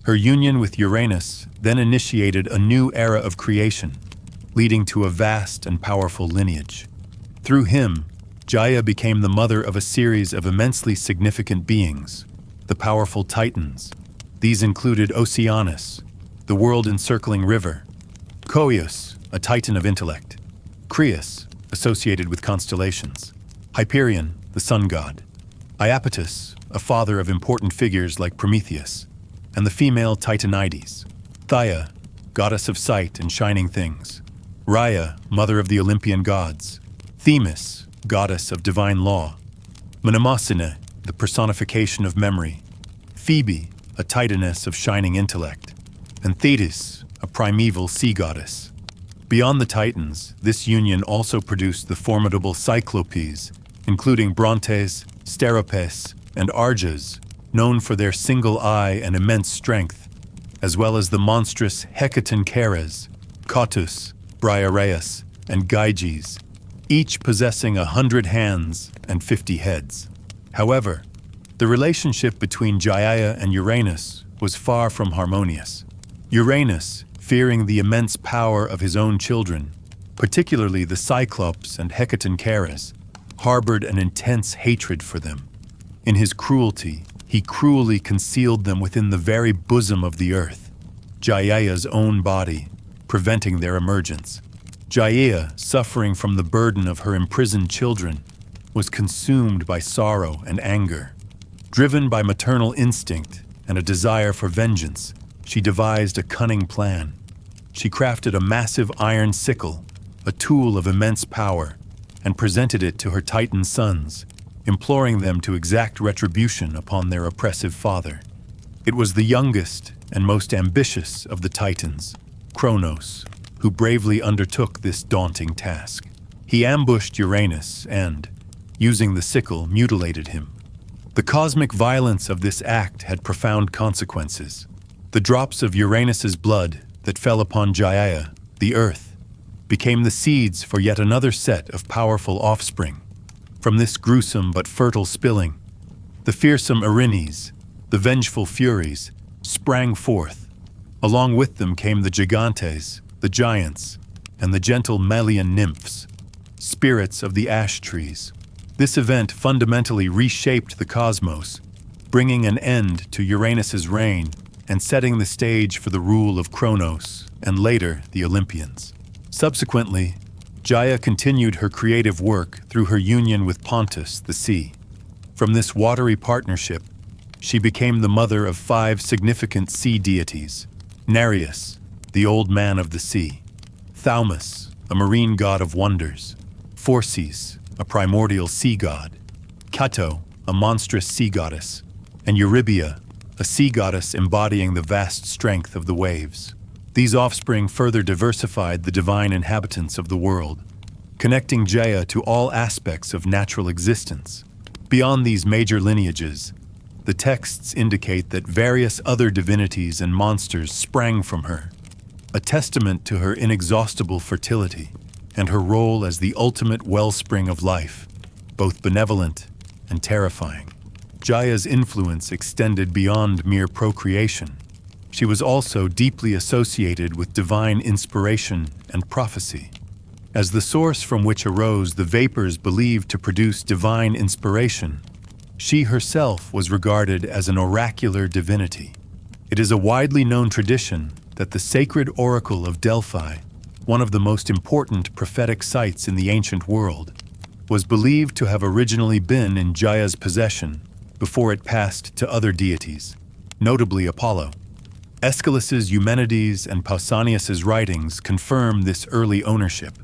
Her union with Uranus then initiated a new era of creation, leading to a vast and powerful lineage. Through him, Gaia became the mother of a series of immensely significant beings, the powerful Titans. These included Oceanus, the world-encircling river; Coeus, a titan of intellect; Crius, associated with constellations; Hyperion, the sun god; Iapetus, a father of important figures like Prometheus; and the female Titanides; Theia, goddess of sight and shining things; Rhea, mother of the Olympian gods; Themis, goddess of divine law; Mnemosyne, the personification of memory; Phoebe, a titaness of shining intellect; and Thetis, a primeval sea goddess. Beyond the Titans, this union also produced the formidable Cyclopes, including Brontes, Steropes, and Arges, known for their single eye and immense strength, as well as the monstrous Hecatoncheires, Cottus, Briareus, and Gyges, each possessing 100 hands and 50 heads. However, the relationship between Gaia and Uranus was far from harmonious. Uranus, fearing the immense power of his own children, particularly the Cyclops and Hecatoncheires, harbored an intense hatred for them. In his cruelty, he cruelly concealed them within the very bosom of the earth, Gaia's own body, preventing their emergence. Gaia, suffering from the burden of her imprisoned children, was consumed by sorrow and anger. Driven by maternal instinct and a desire for vengeance, she devised a cunning plan. She crafted a massive iron sickle, a tool of immense power, and presented it to her Titan sons, imploring them to exact retribution upon their oppressive father. It was the youngest and most ambitious of the Titans, Kronos, who bravely undertook this daunting task. He ambushed Uranus and, using the sickle, mutilated him. The cosmic violence of this act had profound consequences. The drops of Uranus's blood that fell upon Gaia, the earth, became the seeds for yet another set of powerful offspring. From this gruesome but fertile spilling, the fearsome Erinyes, the vengeful Furies, sprang forth. Along with them came the Gigantes, the giants, and the gentle Melian nymphs, spirits of the ash trees. This event fundamentally reshaped the cosmos, bringing an end to Uranus's reign and setting the stage for the rule of Kronos and later the Olympians. Subsequently, Gaia continued her creative work through her union with Pontus, the sea. From this watery partnership, she became the mother of 5 significant sea deities: Nereus, the old man of the sea; Thaumas, a marine god of wonders; Phorcys, a primordial sea god; Cato, a monstrous sea goddess; and Eurybia, a sea goddess embodying the vast strength of the waves. These offspring further diversified the divine inhabitants of the world, connecting Gaia to all aspects of natural existence. Beyond these major lineages, the texts indicate that various other divinities and monsters sprang from her, a testament to her inexhaustible fertility and her role as the ultimate wellspring of life, both benevolent and terrifying. Gaia's influence extended beyond mere procreation. She was also deeply associated with divine inspiration and prophecy. As the source from which arose the vapors believed to produce divine inspiration, she herself was regarded as an oracular divinity. It is a widely known tradition that the sacred oracle of Delphi, one of the most important prophetic sites in the ancient world, was believed to have originally been in Gaia's possession before it passed to other deities, notably Apollo. Aeschylus's Eumenides and Pausanias's writings confirm this early ownership.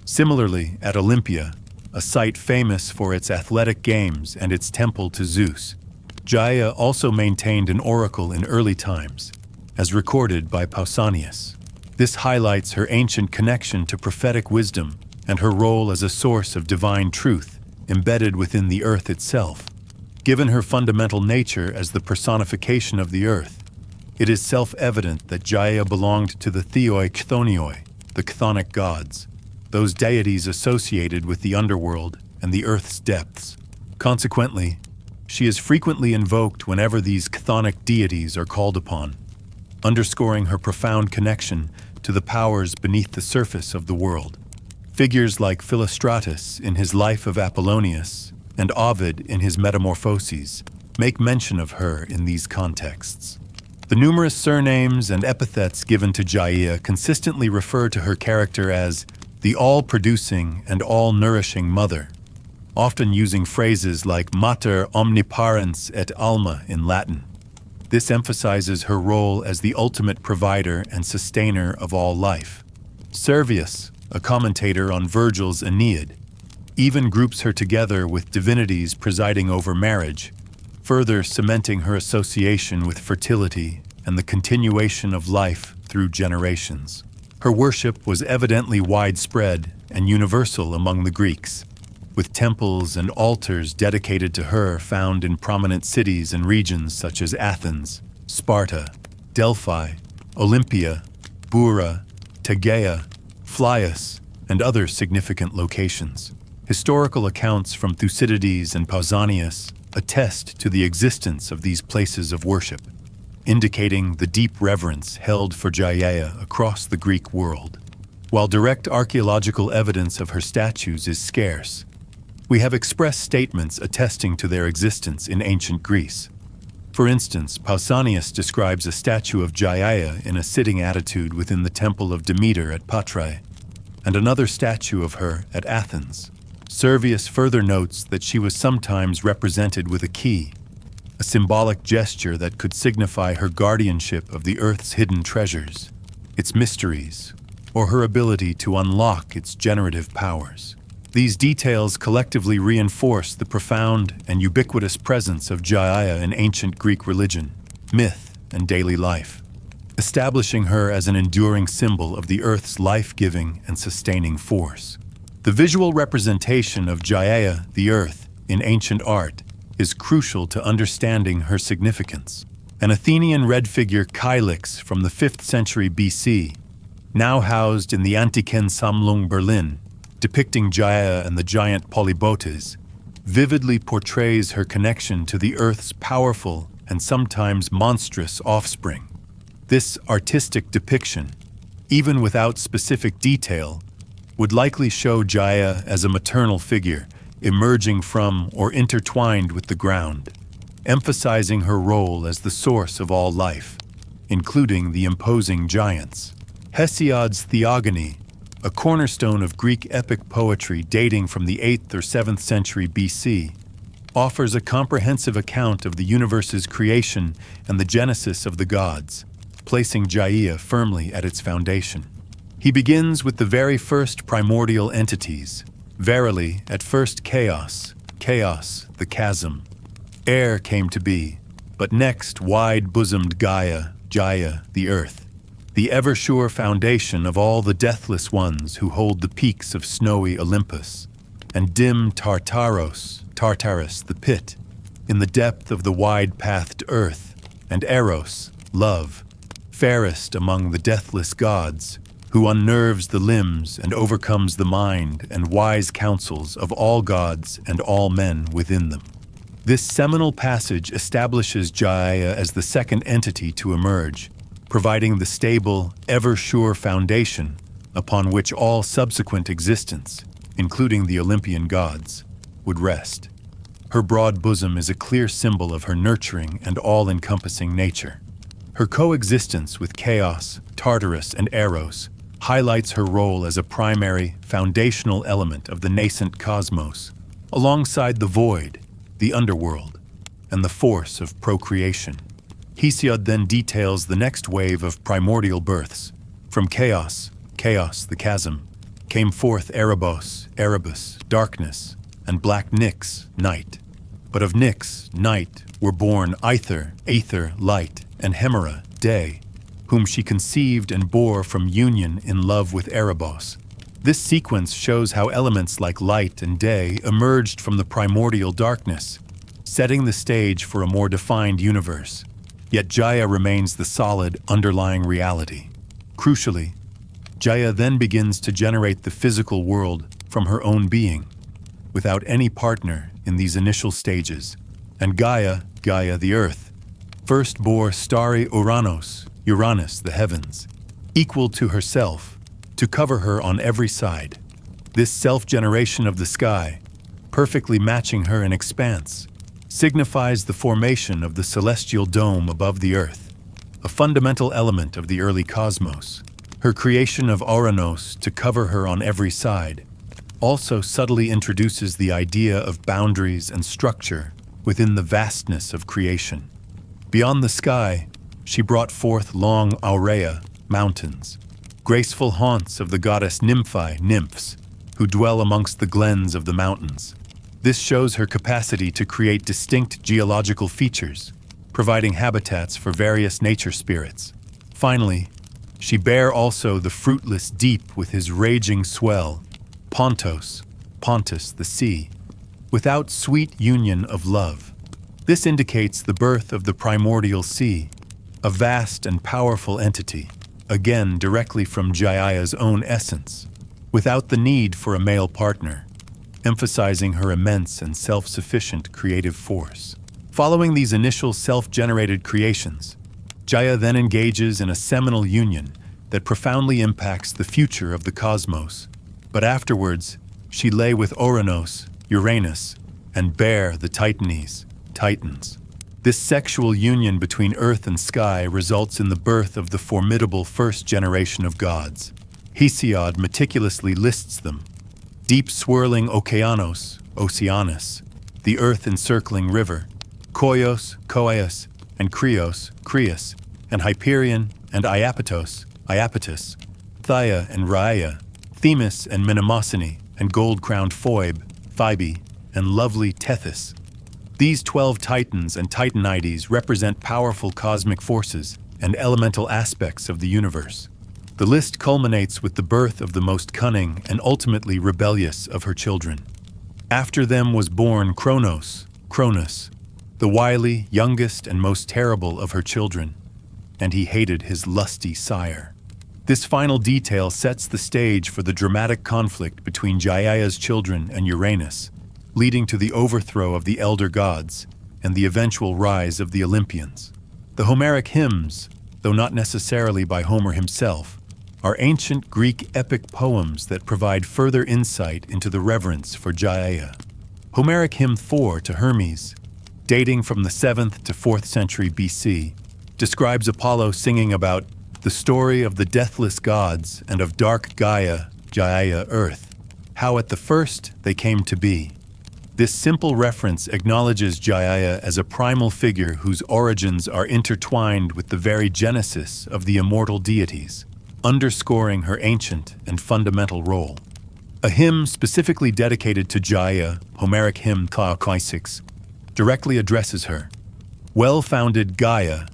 Similarly, at Olympia, a site famous for its athletic games and its temple to Zeus, Gaia also maintained an oracle in early times, as recorded by Pausanias. This highlights her ancient connection to prophetic wisdom and her role as a source of divine truth embedded within the earth itself. Given her fundamental nature as the personification of the earth, it is self-evident that Gaia belonged to the Theoi Chthonioi, the chthonic gods, those deities associated with the underworld and the earth's depths. Consequently, she is frequently invoked whenever these chthonic deities are called upon. underscoring her profound connection to the powers beneath the surface of the world. Figures like Philostratus in his Life of Apollonius and Ovid in his Metamorphoses make mention of her in these contexts. The numerous surnames and epithets given to Gaia consistently refer to her character as the all-producing and all-nourishing mother, often using phrases like mater omniparens et alma in Latin. This emphasizes her role as the ultimate provider and sustainer of all life. Servius, a commentator on Virgil's Aeneid, even groups her together with divinities presiding over marriage, further cementing her association with fertility and the continuation of life through generations. Her worship was evidently widespread and universal among the Greeks, with temples and altars dedicated to her found in prominent cities and regions such as Athens, Sparta, Delphi, Olympia, Bura, Tegea, Phlius, and other significant locations. Historical accounts from Thucydides and Pausanias attest to the existence of these places of worship, indicating the deep reverence held for Gaia across the Greek world. While direct archaeological evidence of her statues is scarce, we have express statements attesting to their existence in ancient Greece. For instance, Pausanias describes a statue of Gaia in a sitting attitude within the temple of Demeter at Patrae, and another statue of her at Athens. Servius further notes that she was sometimes represented with a key, a symbolic gesture that could signify her guardianship of the earth's hidden treasures, its mysteries, or her ability to unlock its generative powers. These details collectively reinforce the profound and ubiquitous presence of Gaia in ancient Greek religion, myth, and daily life, establishing her as an enduring symbol of the Earth's life-giving and sustaining force. The visual representation of Gaia, the Earth, in ancient art is crucial to understanding her significance. An Athenian red figure Kylix from the 5th century BC, now housed in the Antiken Sammlung Berlin, depicting Gaia and the giant Polybotes, vividly portrays her connection to the Earth's powerful and sometimes monstrous offspring. This artistic depiction, even without specific detail, would likely show Gaia as a maternal figure emerging from or intertwined with the ground, emphasizing her role as the source of all life, including the imposing giants. Hesiod's Theogony, a cornerstone of Greek epic poetry dating from the 8th or 7th century BC, offers a comprehensive account of the universe's creation and the genesis of the gods, placing Gaia firmly at its foundation. He begins with the very first primordial entities, verily, at first chaos, the chasm. Air came to be, but next wide-bosomed Gaia, the earth, the ever-sure foundation of all the deathless ones who hold the peaks of snowy Olympus, and dim Tartarus, the pit, in the depth of the wide-pathed earth, and Eros, love, fairest among the deathless gods, who unnerves the limbs and overcomes the mind and wise counsels of all gods and all men within them. This seminal passage establishes Gaia as the second entity to emerge, providing the stable, ever-sure foundation upon which all subsequent existence, including the Olympian gods, would rest. Her broad bosom is a clear symbol of her nurturing and all-encompassing nature. Her coexistence with Chaos, Tartarus, and Eros highlights her role as a primary, foundational element of the nascent cosmos, alongside the void, the underworld, and the force of procreation. Hesiod then details the next wave of primordial births. From chaos, the chasm, came forth Erebos, darkness, and black Nyx, night. But of Nyx, night, were born Aether, light, and Hemera, day, whom she conceived and bore from union in love with Erebos. This sequence shows how elements like light and day emerged from the primordial darkness, setting the stage for a more defined universe. Yet Gaia remains the solid, underlying reality. Crucially, Gaia then begins to generate the physical world from her own being, without any partner in these initial stages. And Gaia, the earth, first bore starry Uranos, Uranus, the heavens, equal to herself, to cover her on every side. This self-generation of the sky, perfectly matching her in expanse, signifies the formation of the celestial dome above the earth, a fundamental element of the early cosmos. Her creation of Uranus to cover her on every side also subtly introduces the idea of boundaries and structure within the vastness of creation. Beyond the sky, she brought forth long aurea, mountains, graceful haunts of the goddess nymphs, who dwell amongst the glens of the mountains. This shows her capacity to create distinct geological features, providing habitats for various nature spirits. Finally, she bare also the fruitless deep with his raging swell, Pontus, the sea, without sweet union of love. This indicates the birth of the primordial sea, a vast and powerful entity, again directly from Gaia's own essence, without the need for a male partner, emphasizing her immense and self-sufficient creative force. Following these initial self-generated creations, Gaia then engages in a seminal union that profoundly impacts the future of the cosmos. But afterwards, she lay with Uranus, and bare the Titans. This sexual union between earth and sky results in the birth of the formidable first generation of gods. Hesiod meticulously lists them: deep swirling Oceanus, the earth-encircling river, Koios, and Krios, and Hyperion and Iapetus, Thia and Rhaia, Themis and Mnemosyne, and gold-crowned Phoebe, and lovely Tethys. These 12 Titans and Titanides represent powerful cosmic forces and elemental aspects of the universe. The list culminates with the birth of the most cunning and ultimately rebellious of her children. After them was born Cronus, the wily, youngest, and most terrible of her children, and he hated his lusty sire. This final detail sets the stage for the dramatic conflict between Gaia's children and Uranus, leading to the overthrow of the elder gods and the eventual rise of the Olympians. The Homeric hymns, though not necessarily by Homer himself, are ancient Greek epic poems that provide further insight into the reverence for Gaia. Homeric hymn 4 to Hermes, dating from the 7th to 4th century BC, describes Apollo singing about the story of the deathless gods and of dark Gaia, Earth, how at the first they came to be. This simple reference acknowledges Gaia as a primal figure whose origins are intertwined with the very genesis of the immortal deities, underscoring her ancient and fundamental role. A hymn specifically dedicated to Gaia, Homeric hymn 6, directly addresses her. Well-founded Gaia,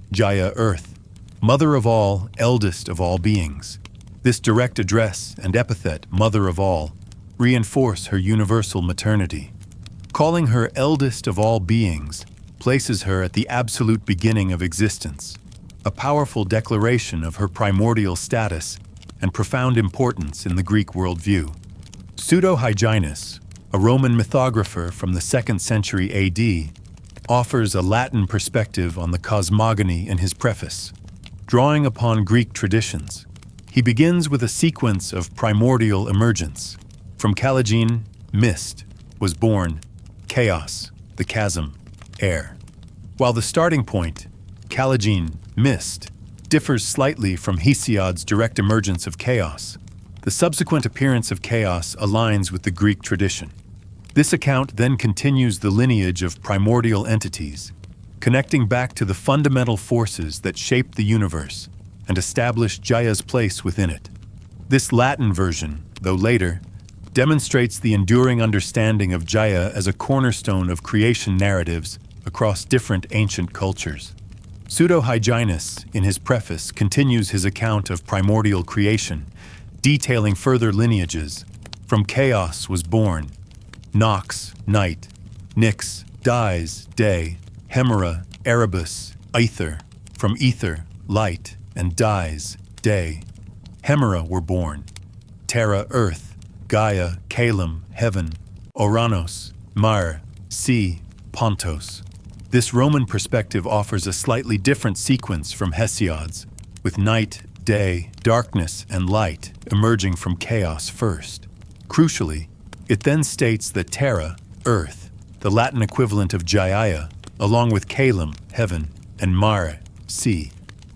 Earth, mother of all, eldest of all beings. This direct address and epithet, mother of all, reinforce her universal maternity. Calling her eldest of all beings places her at the absolute beginning of existence, a powerful declaration of her primordial status and profound importance in the Greek worldview. Pseudo-Hyginus, a Roman mythographer from the 2nd century AD, offers a Latin perspective on the cosmogony in his preface. Drawing upon Greek traditions, he begins with a sequence of primordial emergence. From Chalcogene, mist, was born chaos, the chasm, air. While the starting point, Chalcogene, mist, differs slightly from Hesiod's direct emergence of chaos, the subsequent appearance of chaos aligns with the Greek tradition. This account then continues the lineage of primordial entities, connecting back to the fundamental forces that shaped the universe and established Gaia's place within it. This Latin version, though later, demonstrates the enduring understanding of Gaia as a cornerstone of creation narratives across different ancient cultures. Pseudo-Hyginus, in his preface, continues his account of primordial creation, detailing further lineages. From chaos was born Nox, night, Nyx, dies, day, Hemera, Erebus, ether, from ether, light, and dies, day. Hemera were born. Terra, earth, Gaia, Caelum, heaven, Uranus, mare, sea, Pontos. This Roman perspective offers a slightly different sequence from Hesiod's, with night, day, darkness, and light emerging from chaos first. Crucially, it then states that Terra, Earth, the Latin equivalent of Gaia, along with Caelum, heaven, and Mare, sea,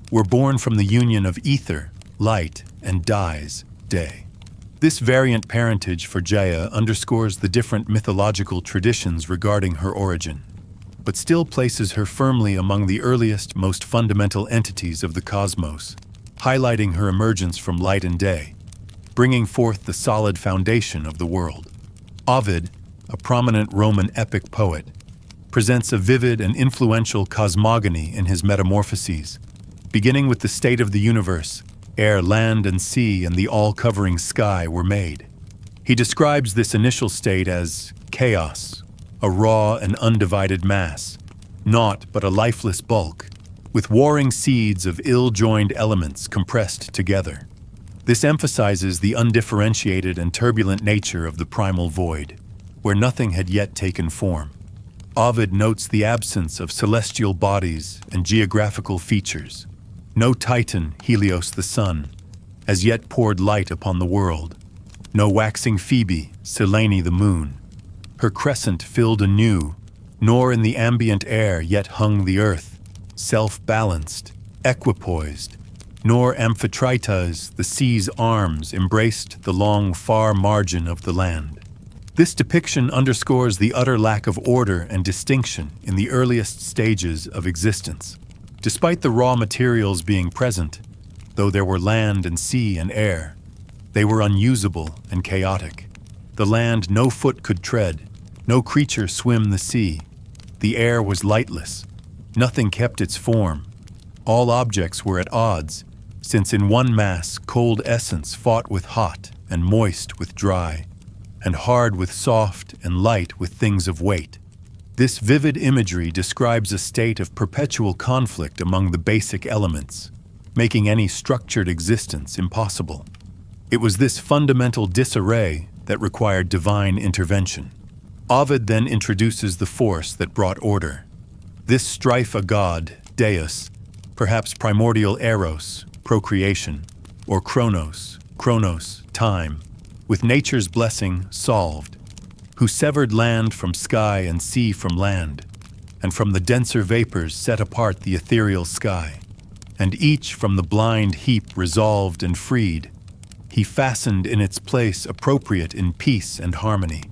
were born from the union of ether, light, and dies, day. This variant parentage for Gaia underscores the different mythological traditions regarding her origin, but still places her firmly among the earliest, most fundamental entities of the cosmos, highlighting her emergence from light and day, bringing forth the solid foundation of the world. Ovid, a prominent Roman epic poet, presents a vivid and influential cosmogony in his Metamorphoses, beginning with the state of the universe, ere land and sea and the all-covering sky were made. He describes this initial state as chaos, a raw and undivided mass, naught but a lifeless bulk, with warring seeds of ill-joined elements compressed together. This emphasizes the undifferentiated and turbulent nature of the primal void, where nothing had yet taken form. Ovid notes the absence of celestial bodies and geographical features. No Titan, Helios the sun, as yet poured light upon the world. No waxing Phoebe, Selene the moon. Her crescent filled anew, nor in the ambient air yet hung the earth, self-balanced, equipoised, nor Amphitrite's, the sea's arms, embraced the long, far margin of the land. This depiction underscores the utter lack of order and distinction in the earliest stages of existence. Despite the raw materials being present, though there were land and sea and air, they were unusable and chaotic. The land no foot could tread, no creature swim the sea. The air was lightless, nothing kept its form. All objects were at odds, since in one mass cold essence fought with hot, and moist with dry, and hard with soft, and light with things of weight. This vivid imagery describes a state of perpetual conflict among the basic elements, making any structured existence impossible. It was this fundamental disarray that required divine intervention. Ovid then introduces the force that brought order. This strife a god, Deus, perhaps primordial eros, procreation, or chronos, time, with nature's blessing solved, who severed land from sky and sea from land, and from the denser vapors set apart the ethereal sky, and each from the blind heap resolved and freed, he fastened in its place appropriate in peace and harmony.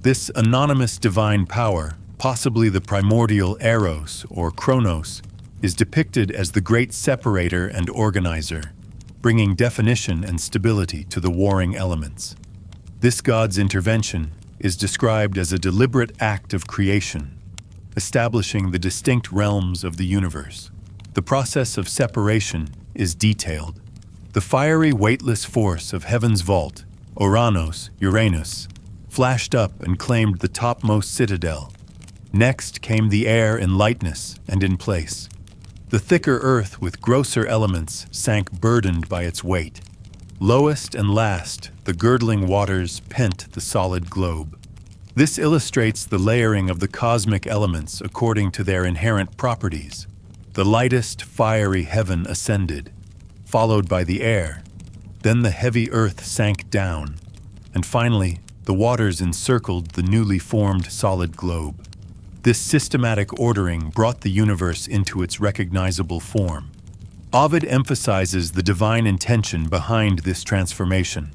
This anonymous divine power, possibly the primordial eros or chronos, is depicted as the great separator and organizer, bringing definition and stability to the warring elements. This god's intervention is described as a deliberate act of creation, establishing the distinct realms of the universe. The process of separation is detailed. The fiery, weightless force of heaven's vault, Uranus, flashed up and claimed the topmost citadel. Next came the air in lightness and in place. The thicker earth with grosser elements sank burdened by its weight. Lowest and last, the girdling waters pent the solid globe. This illustrates the layering of the cosmic elements according to their inherent properties. The lightest, fiery heaven ascended, followed by the air. Then the heavy earth sank down, and finally, the waters encircled the newly formed solid globe. This systematic ordering brought the universe into its recognizable form. Ovid emphasizes the divine intention behind this transformation.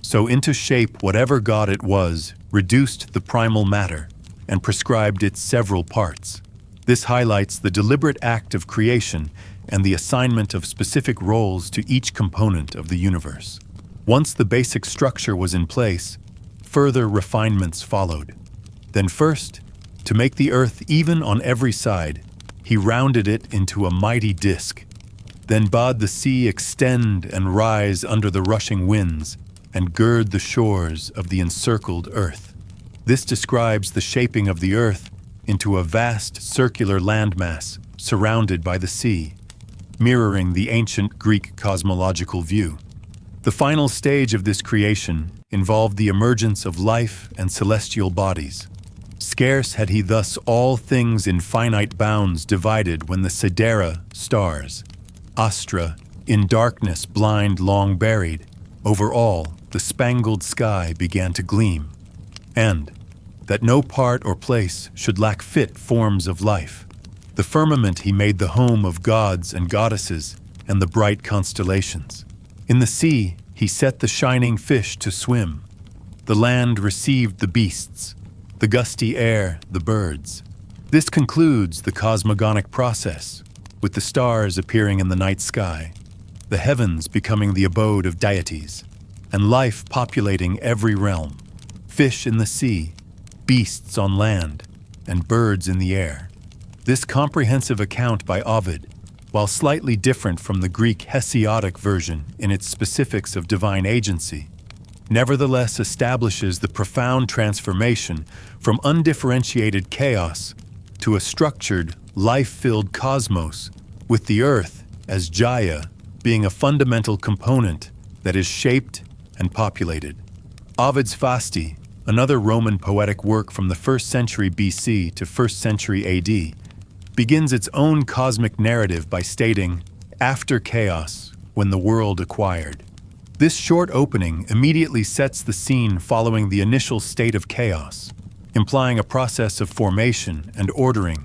So into shape whatever god it was reduced the primal matter and prescribed its several parts. This highlights the deliberate act of creation and the assignment of specific roles to each component of the universe. Once the basic structure was in place, further refinements followed. Then first, to make the earth even on every side, he rounded it into a mighty disk, then bade the sea extend and rise under the rushing winds and gird the shores of the encircled earth. This describes the shaping of the earth into a vast circular landmass surrounded by the sea, mirroring the ancient Greek cosmological view. The final stage of this creation involved the emergence of life and celestial bodies. Scarce had he thus all things in finite bounds divided when the Sidera stars, Astra, In darkness blind long buried, over all the spangled sky began to gleam, and that no part or place should lack fit forms of life. The firmament he made the home of gods and goddesses and the bright constellations. In the sea he set the shining fish to swim. The land received the beasts, the gusty air the birds. This concludes the cosmogonic process, with the stars appearing in the night sky, the heavens becoming the abode of deities, and life populating every realm, fish in the sea, beasts on land, and birds in the air. This comprehensive account by Ovid, while slightly different from the Greek Hesiodic version in its specifics of divine agency, nevertheless establishes the profound transformation from undifferentiated chaos to a structured, life-filled cosmos, with the earth as Gaia being a fundamental component that is shaped and populated. Ovid's Fasti, another Roman poetic work from the 1st century BC to 1st century AD, begins its own cosmic narrative by stating, "After chaos, when the world acquired." This short opening immediately sets the scene following the initial state of chaos, implying a process of formation and ordering,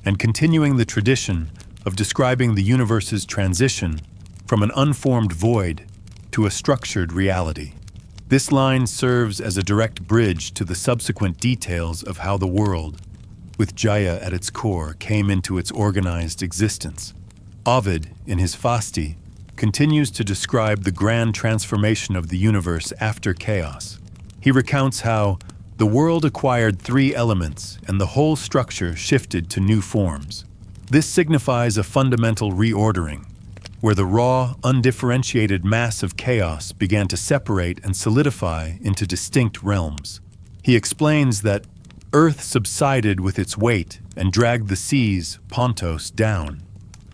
and continuing the tradition of describing the universe's transition from an unformed void to a structured reality. This line serves as a direct bridge to the subsequent details of how the world, with Gaia at its core, came into its organized existence. Ovid, in his Fasti, continues to describe the grand transformation of the universe after chaos. He recounts how the world acquired 3 elements and the whole structure shifted to new forms. This signifies a fundamental reordering, where the raw, undifferentiated mass of chaos began to separate and solidify into distinct realms. He explains that Earth subsided with its weight and dragged the seas, Pontos, down,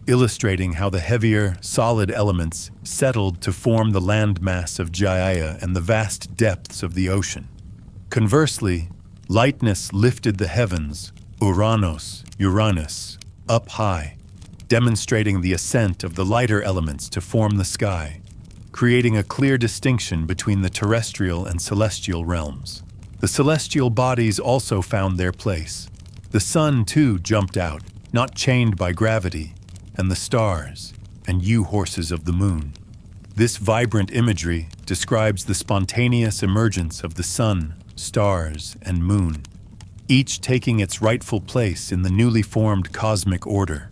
illustrating how the heavier, solid elements settled to form the landmass of Gaia and the vast depths of the ocean. Conversely, lightness lifted the heavens, Uranus, up high, demonstrating the ascent of the lighter elements to form the sky, creating a clear distinction between the terrestrial and celestial realms. The celestial bodies also found their place. The sun, too, jumped out, not chained by gravity, and the stars, and horses of the moon. This vibrant imagery describes the spontaneous emergence of the sun, stars, and moon, each taking its rightful place in the newly formed cosmic order,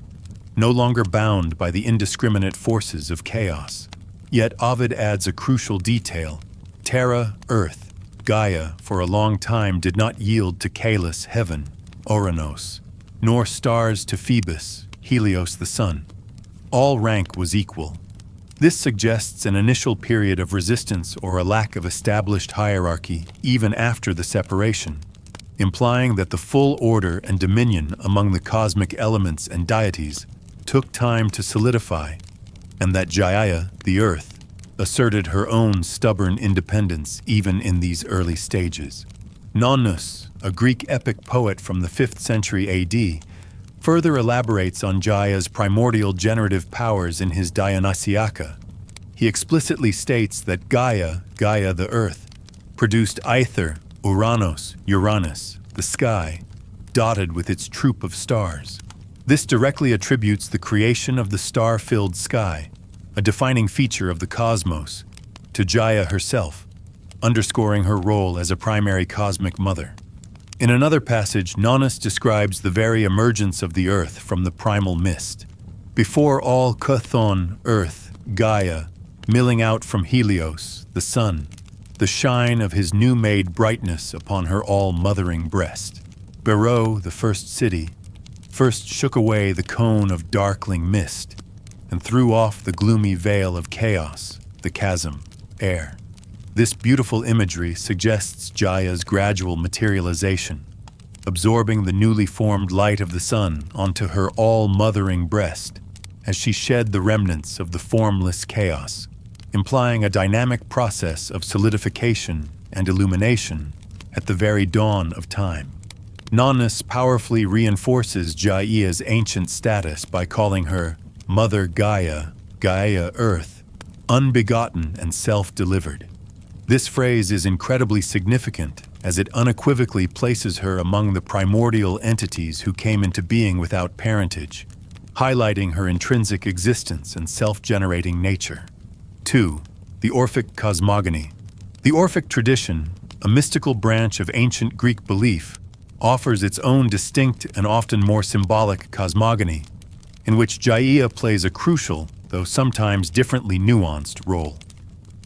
no longer bound by the indiscriminate forces of chaos. Yet Ovid adds a crucial detail. Terra, earth, Gaia, for a long time did not yield to Caelus, heaven, Oranos, nor stars to Phoebus, Helios the sun. All rank was equal. This suggests an initial period of resistance or a lack of established hierarchy even after the separation, implying that the full order and dominion among the cosmic elements and deities took time to solidify, and that Gaia, the earth, asserted her own stubborn independence even in these early stages. Nonnus, a Greek epic poet from the 5th century AD, further elaborates on Gaia's primordial generative powers in his Dionysiaca. He explicitly states that Gaia, the earth, produced Aether, Uranus, the sky, dotted with its troop of stars. This directly attributes the creation of the star-filled sky, a defining feature of the cosmos, to Gaia herself, underscoring her role as a primary cosmic mother. In another passage, Nonnus describes the very emergence of the earth from the primal mist. Before all Chthon, earth, Gaia, milling out from Helios, the sun, the shine of his new-made brightness upon her all-mothering breast. Beroe, the first city, first shook away the cone of darkling mist and threw off the gloomy veil of chaos, the chasm, air. This beautiful imagery suggests Gaia's gradual materialization, absorbing the newly formed light of the sun onto her all-mothering breast as she shed the remnants of the formless chaos, implying a dynamic process of solidification and illumination at the very dawn of time. Nonnus powerfully reinforces Gaia's ancient status by calling her Mother Gaia, Gaia, Earth, unbegotten and self-delivered. This phrase is incredibly significant as it unequivocally places her among the primordial entities who came into being without parentage, highlighting her intrinsic existence and self-generating nature. 2. The Orphic cosmogony. The Orphic tradition, a mystical branch of ancient Greek belief, offers its own distinct and often more symbolic cosmogony, in which Gaia plays a crucial, though sometimes differently nuanced, role.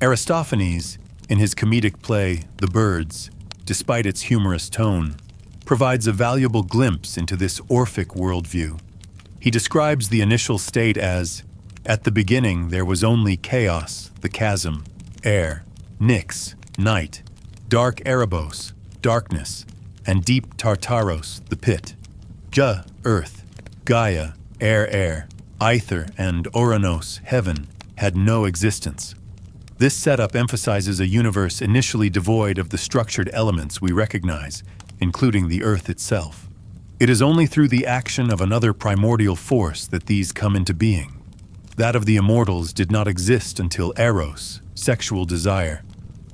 Aristophanes, in his comedic play The Birds, despite its humorous tone, provides a valuable glimpse into this Orphic worldview. He describes the initial state as, "At the beginning there was only chaos, the chasm, air, Nyx, night, dark Erebos, darkness, and deep Tartaros, the pit. Ja, earth, Gaia, air, Aether, and Oranos, heaven, had no existence." This setup emphasizes a universe initially devoid of the structured elements we recognize, including the earth itself. It is only through the action of another primordial force that these come into being. That of the immortals did not exist until Eros, sexual desire,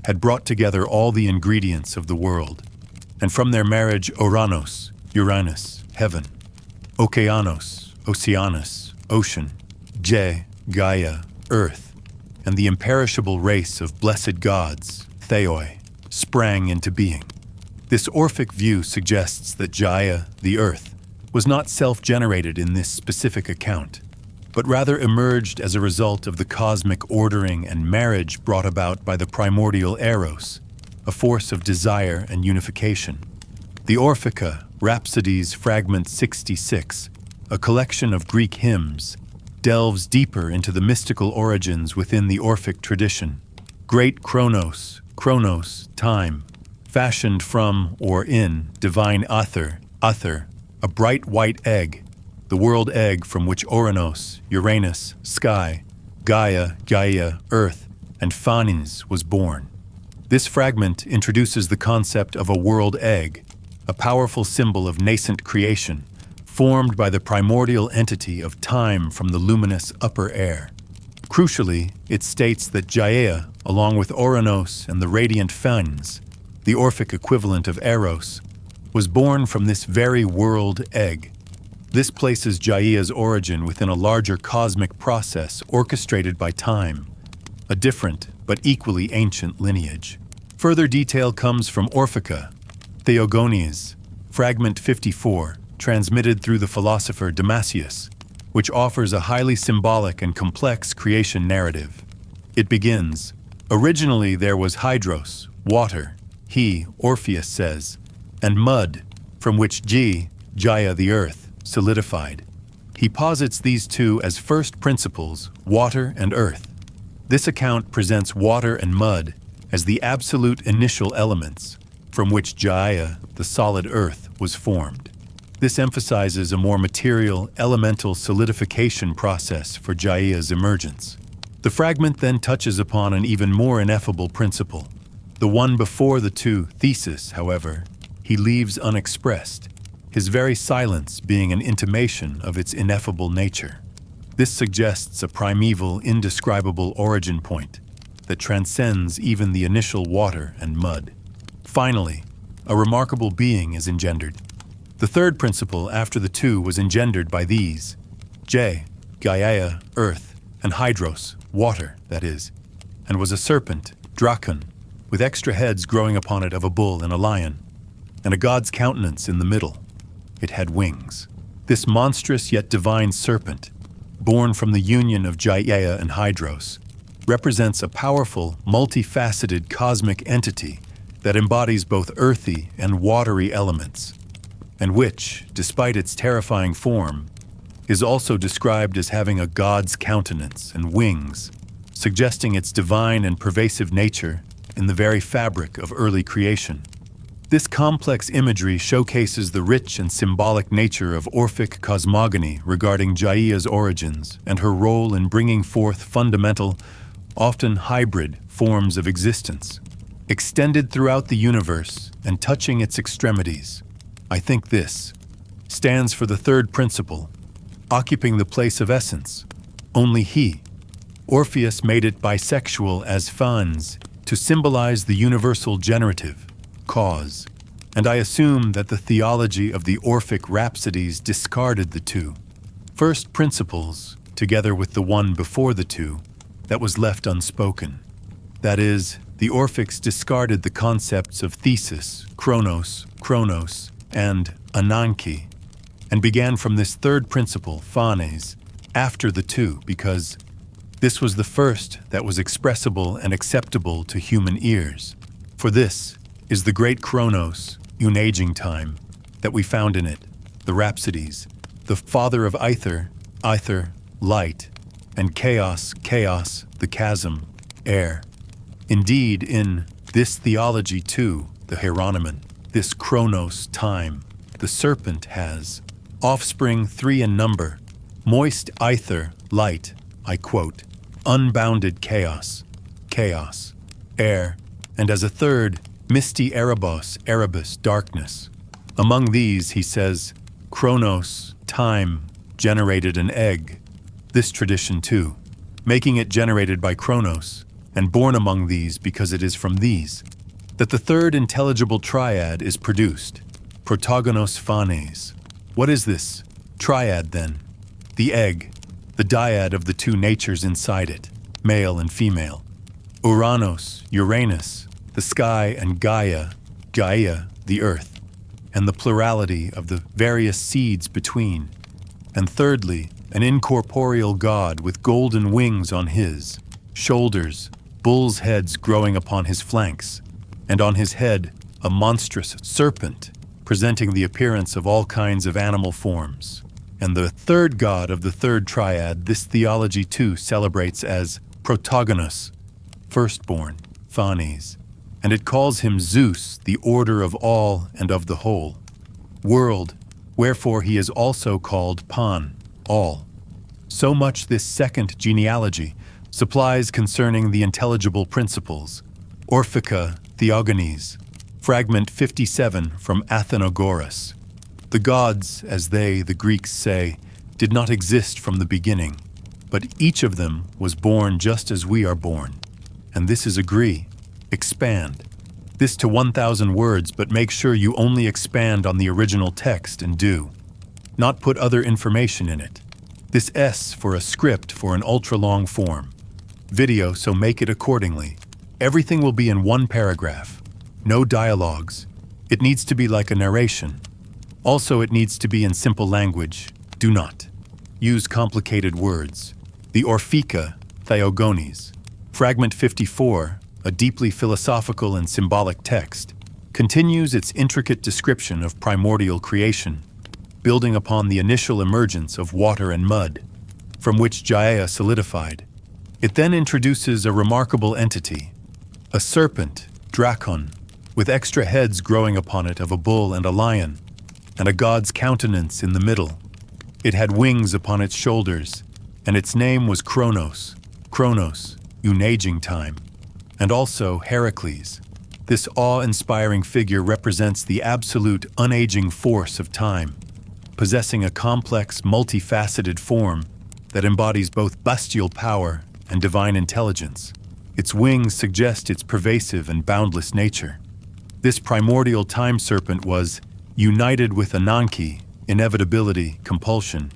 had brought together all the ingredients of the world, and from their marriage Oranos, Uranus, heaven, Okeanos, Oceanus, ocean, Gaia, earth, and the imperishable race of blessed gods, Theoi, sprang into being. This Orphic view suggests that Gaia, the earth, was not self-generated in this specific account, but rather emerged as a result of the cosmic ordering and marriage brought about by the primordial Eros, a force of desire and unification. The Orphica, Rhapsodies Fragment 66, a collection of Greek hymns, delves deeper into the mystical origins within the Orphic tradition. Great Kronos, time, fashioned from or in divine Aether, a bright white egg, the world egg from which Oranos, Uranus, sky, Gaia, earth, and Phanes was born. This fragment introduces the concept of a world egg, a powerful symbol of nascent creation, formed by the primordial entity of time from the luminous upper air. Crucially, it states that Gaia, along with Oranos and the radiant Phanes, the Orphic equivalent of Eros, was born from this very world egg. This places Gaia's origin within a larger cosmic process orchestrated by time, a different but equally ancient lineage. Further detail comes from Orphica, Theogonies, Fragment 54, transmitted through the philosopher Damascius, which offers a highly symbolic and complex creation narrative. It begins, "Originally there was hydros, water, he, Orpheus says, and mud, from which Gaia the earth, solidified." He posits these two as first principles, water and earth. This account presents water and mud as the absolute initial elements from which Gaia, the solid earth, was formed. This emphasizes a more material, elemental solidification process for Gaia's emergence. The fragment then touches upon an even more ineffable principle. The one before the two thesis, however, he leaves unexpressed, his very silence being an intimation of its ineffable nature. This suggests a primeval, indescribable origin point that transcends even the initial water and mud. Finally, a remarkable being is engendered. The third principle after the two was engendered by these, Gaia, earth, and hydros, water, that is, and was a serpent, Dracon, with extra heads growing upon it of a bull and a lion, and a god's countenance in the middle. It had wings. This monstrous yet divine serpent, born from the union of Gaia and hydros, represents a powerful, multifaceted cosmic entity that embodies both earthy and watery elements, and which, despite its terrifying form, is also described as having a god's countenance and wings, suggesting its divine and pervasive nature in the very fabric of early creation. This complex imagery showcases the rich and symbolic nature of Orphic cosmogony regarding Gaia's origins and her role in bringing forth fundamental, often hybrid, forms of existence, extended throughout the universe and touching its extremities. I think this stands for the third principle, occupying the place of essence. Only he, Orpheus made it bisexual as fans to symbolize the universal generative, cause, and I assume that the theology of the Orphic rhapsodies discarded the two first principles, together with the one before the two, that was left unspoken. That is, the Orphics discarded the concepts of thesis, chronos, and ananke, and began from this third principle, phanes, after the two, because this was the first that was expressible and acceptable to human ears. For this is the great chronos, unaging time, that we found in it, the rhapsodies, the father of ether, light, and chaos, the chasm, air. Indeed, in this theology too, the Hieronomen, this chronos, time, the serpent has offspring 3 in number, moist ether, light, I quote, unbounded chaos, air, and as a third, misty erebus, darkness. Among these, he says, chronos, time, generated an egg. This tradition too, making it generated by chronos, and born among these because it is from these, that the third intelligible triad is produced, protogonos phanes. What is this triad then? The egg, the dyad of the two natures inside it, male and female. Uranus, the sky, and Gaia, the earth, and the plurality of the various seeds between. And thirdly, an incorporeal god with golden wings on his shoulders, bulls' heads growing upon his flanks, and on his head a monstrous serpent, presenting the appearance of all kinds of animal forms. And the third god of the third triad this theology too celebrates as protogonos, firstborn, phanes, and it calls him Zeus, the order of all and of the whole, world, wherefore he is also called Pan, all. So much this second genealogy supplies concerning the intelligible principles. Orphica Theogonies, fragment 57 from Athenagoras. The gods, as they, the Greeks, say, did not exist from the beginning, but each of them was born just as we are born. And this is agree, expand. This to 1,000 words, but make sure you only expand on the original text and do. Not put other information in it. This S for a script for an ultra-long form. Video, so make it accordingly. Everything will be in one paragraph. No dialogues. It needs to be like a narration. Also, it needs to be in simple language. Do not use complicated words. The Orphica Theogonies, fragment 54, a deeply philosophical and symbolic text, continues its intricate description of primordial creation, building upon the initial emergence of water and mud, from which Gaia solidified. It then introduces a remarkable entity, a serpent, Dracon, with extra heads growing upon it of a bull and a lion, and a god's countenance in the middle. It had wings upon its shoulders, and its name was Chronos, unaging time, and also Heracles. This awe-inspiring figure represents the absolute unaging force of time, possessing a complex, multifaceted form that embodies both bestial power and divine intelligence. Its wings suggest its pervasive and boundless nature. This primordial time serpent was united with Ananke, inevitability, compulsion,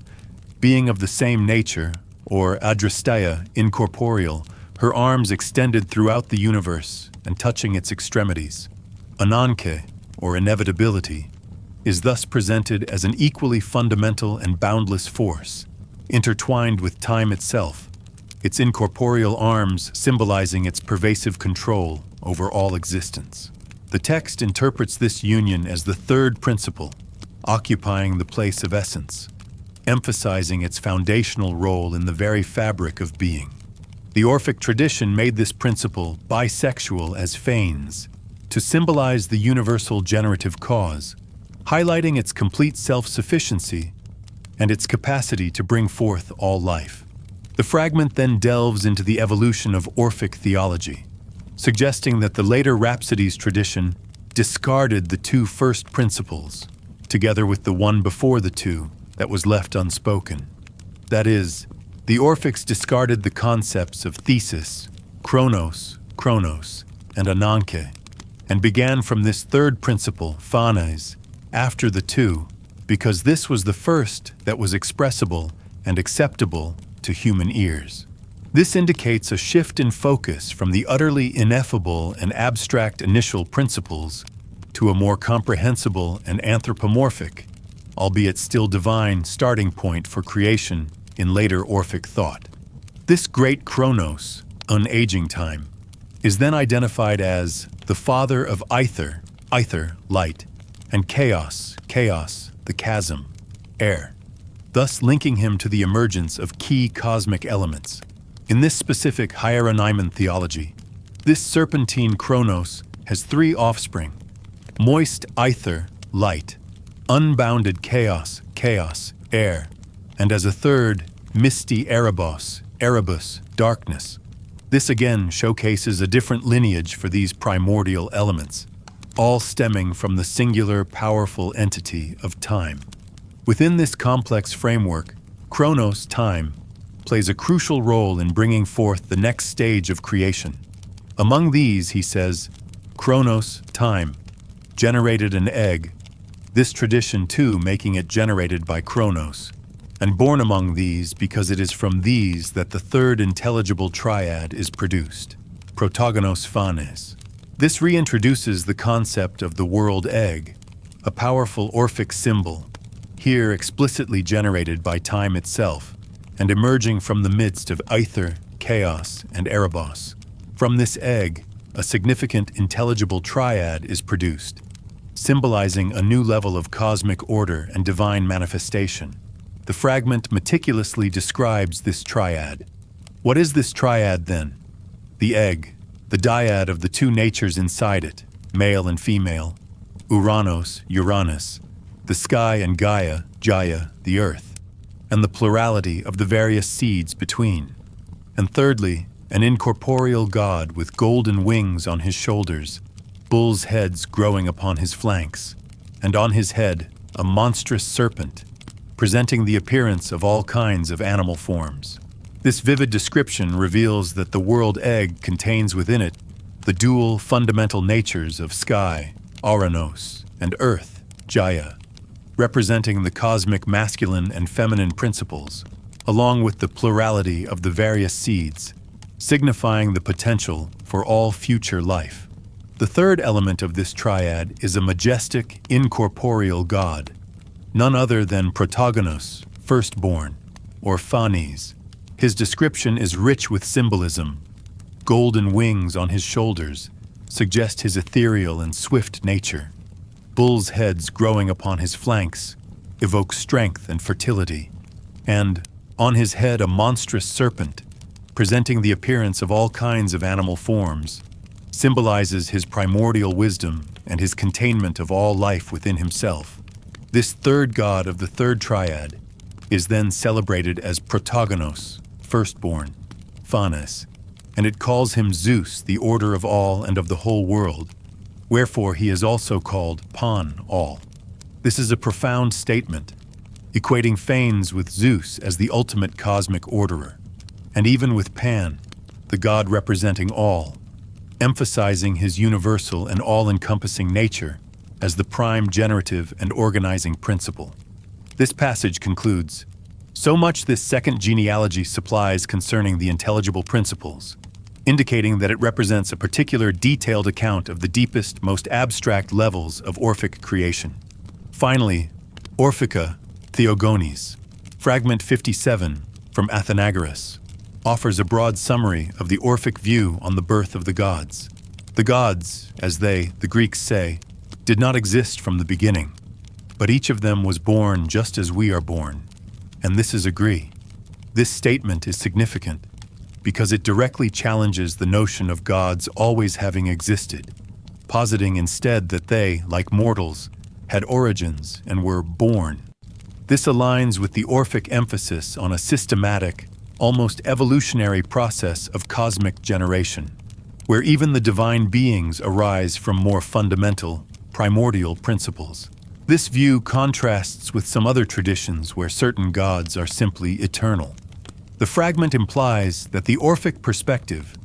being of the same nature, or adrasteia, incorporeal, her arms extended throughout the universe and touching its extremities. Ananke, or inevitability, is thus presented as an equally fundamental and boundless force, intertwined with time itself, its incorporeal arms symbolizing its pervasive control over all existence. The text interprets this union as the third principle, occupying the place of essence, emphasizing its foundational role in the very fabric of being. The Orphic tradition made this principle bisexual as phanes, to symbolize the universal generative cause, highlighting its complete self-sufficiency and its capacity to bring forth all life. The fragment then delves into the evolution of Orphic theology, suggesting that the later Rhapsodies tradition discarded the two first principles, together with the one before the two that was left unspoken. That is, The Orphics discarded the concepts of thesis, chronos, and ananke, and began from this third principle, phanes, after the two, because this was the first that was expressible and acceptable to human ears. This indicates a shift in focus from the utterly ineffable and abstract initial principles to a more comprehensible and anthropomorphic, albeit still divine, starting point for creation in later Orphic thought. This great chronos, unaging time, is then identified as the father of ether, light, and chaos, the chasm, air, thus linking him to the emergence of key cosmic elements. In this specific Hieronyman theology, this serpentine chronos has three offspring: moist ether, light; unbounded chaos, air; and as a third, misty erebus, darkness. This again showcases a different lineage for these primordial elements, all stemming from the singular, powerful entity of time. Within this complex framework, chronos, time, plays a crucial role in bringing forth the next stage of creation. Among these, he says, chronos, time, generated an egg, this tradition too making it generated by chronos, and born among these because it is from these that the third intelligible triad is produced, protogonos phanes. This reintroduces the concept of the world egg, a powerful Orphic symbol, here explicitly generated by time itself, and emerging from the midst of ether, chaos, and erebos. From this egg, a significant intelligible triad is produced, symbolizing a new level of cosmic order and divine manifestation. The fragment meticulously describes this triad. What is this triad then? The egg, the dyad of the two natures inside it, male and female, Uranus, the sky and Gaia, the earth, and the plurality of the various seeds between. And thirdly, an incorporeal god with golden wings on his shoulders, bull's heads growing upon his flanks, and on his head a monstrous serpent, presenting the appearance of all kinds of animal forms. This vivid description reveals that the world egg contains within it the dual fundamental natures of sky, Oranos, and earth, Gaia, representing the cosmic masculine and feminine principles, along with the plurality of the various seeds, signifying the potential for all future life. The third element of this triad is a majestic, incorporeal god, none other than Protogonos, firstborn, or Phanes. His description is rich with symbolism. Golden wings on his shoulders suggest his ethereal and swift nature. Bull's heads growing upon his flanks evoke strength and fertility. And on his head a monstrous serpent, presenting the appearance of all kinds of animal forms, symbolizes his primordial wisdom and his containment of all life within himself. This third god of the third triad is then celebrated as Protogonos, firstborn, Phanes, and it calls him Zeus, the order of all and of the whole world, wherefore he is also called Pan, all. This is a profound statement, equating Phanes with Zeus as the ultimate cosmic orderer, and even with Pan, the god representing all, emphasizing his universal and all-encompassing nature as the prime generative and organizing principle. This passage concludes, "So much this second genealogy supplies concerning the intelligible principles, indicating that it represents a particular detailed account of the deepest, most abstract levels of Orphic creation." Finally, Orphica Theogonis, fragment 57 from Athenagoras, offers a broad summary of the Orphic view on the birth of the gods. The gods, as they, the Greeks, say, did not exist from the beginning, but each of them was born just as we are born, and this is agree. This statement is significant because it directly challenges the notion of gods always having existed, positing instead that they, like mortals, had origins and were born. This aligns with the Orphic emphasis on a systematic, almost evolutionary process of cosmic generation, where even the divine beings arise from more fundamental, primordial principles. This view contrasts with some other traditions where certain gods are simply eternal. The fragment implies that the Orphic perspective,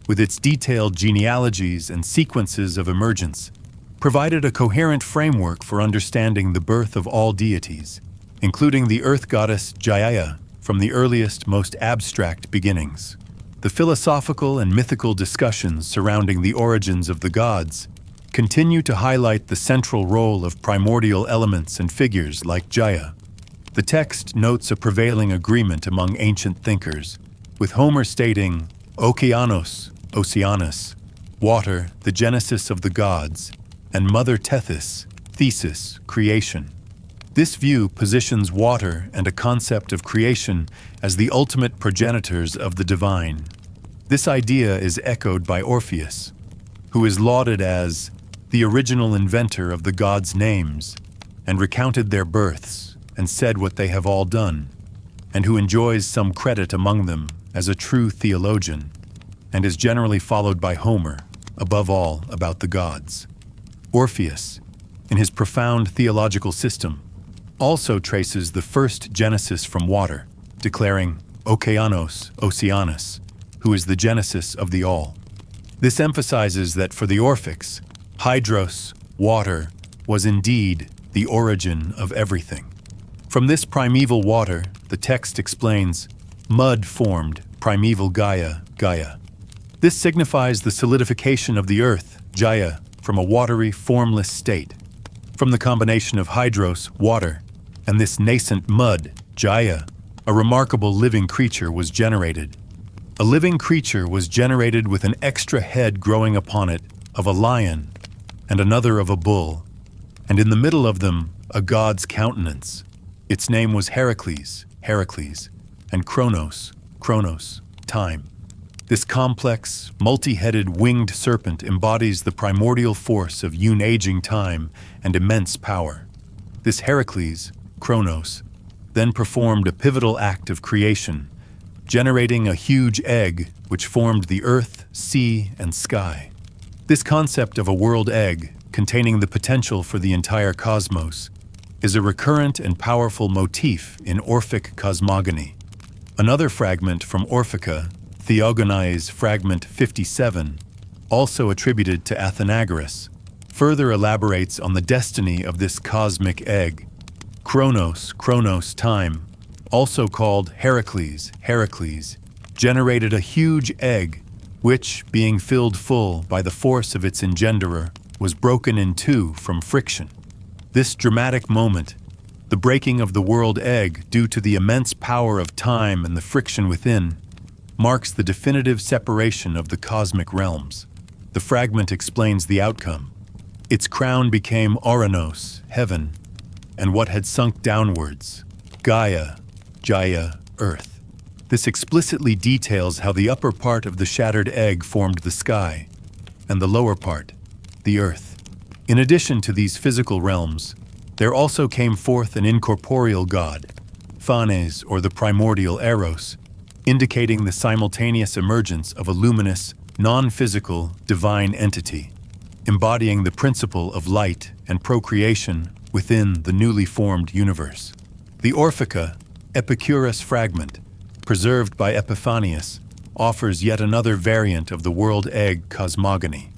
with its detailed genealogies and sequences of emergence, provided a coherent framework for understanding the birth of all deities, including the earth goddess Gaia from the earliest, most abstract beginnings. The philosophical and mythical discussions surrounding the origins of the gods continue to highlight the central role of primordial elements and figures like Gaia. The text notes a prevailing agreement among ancient thinkers, with Homer stating, Okeanos, Oceanus, water, the genesis of the gods, and Mother Tethys, Thesis, creation. This view positions water and a concept of creation as the ultimate progenitors of the divine. This idea is echoed by Orpheus, who is lauded as the original inventor of the gods' names, and recounted their births and said what they have all done, and who enjoys some credit among them as a true theologian, and is generally followed by Homer, above all about the gods. Orpheus, in his profound theological system, also traces the first genesis from water, declaring Okeanos, Oceanus, who is the genesis of the all. This emphasizes that for the Orphics, hydros, water, was indeed the origin of everything. From this primeval water, the text explains, mud formed primeval Gaia, Gaia. This signifies the solidification of the earth, Gaia, from a watery, formless state. From the combination of hydros, water, and this nascent mud, Gaia, a remarkable living creature was generated. A living creature was generated with an extra head growing upon it of a lion and another of a bull, and in the middle of them a god's countenance. Its name was Heracles, Heracles, and Kronos, Kronos, time. This complex, multi-headed winged serpent embodies the primordial force of unaging time and immense power. This Heracles, Kronos, then performed a pivotal act of creation, generating a huge egg which formed the earth, sea, and sky. This concept of a world egg, containing the potential for the entire cosmos, is a recurrent and powerful motif in Orphic cosmogony. Another fragment from Orphica, Theogony's fragment 57, also attributed to Athenagoras, further elaborates on the destiny of this cosmic egg. Kronos, Kronos time, also called Heracles, Heracles, generated a huge egg which, being filled full by the force of its engenderer, was broken in two from friction. This dramatic moment, the breaking of the world egg due to the immense power of time and the friction within, marks the definitive separation of the cosmic realms. The fragment explains the outcome. Its crown became Ouranos, heaven, and what had sunk downwards, Gaia, Gaia, earth. This explicitly details how the upper part of the shattered egg formed the sky, and the lower part, the earth. In addition to these physical realms, there also came forth an incorporeal god, Phanes, or the primordial Eros, indicating the simultaneous emergence of a luminous, non-physical, divine entity, embodying the principle of light and procreation within the newly formed universe. The Orphica, Epicurus fragment, preserved by Epiphanius, offers yet another variant of the world egg cosmogony.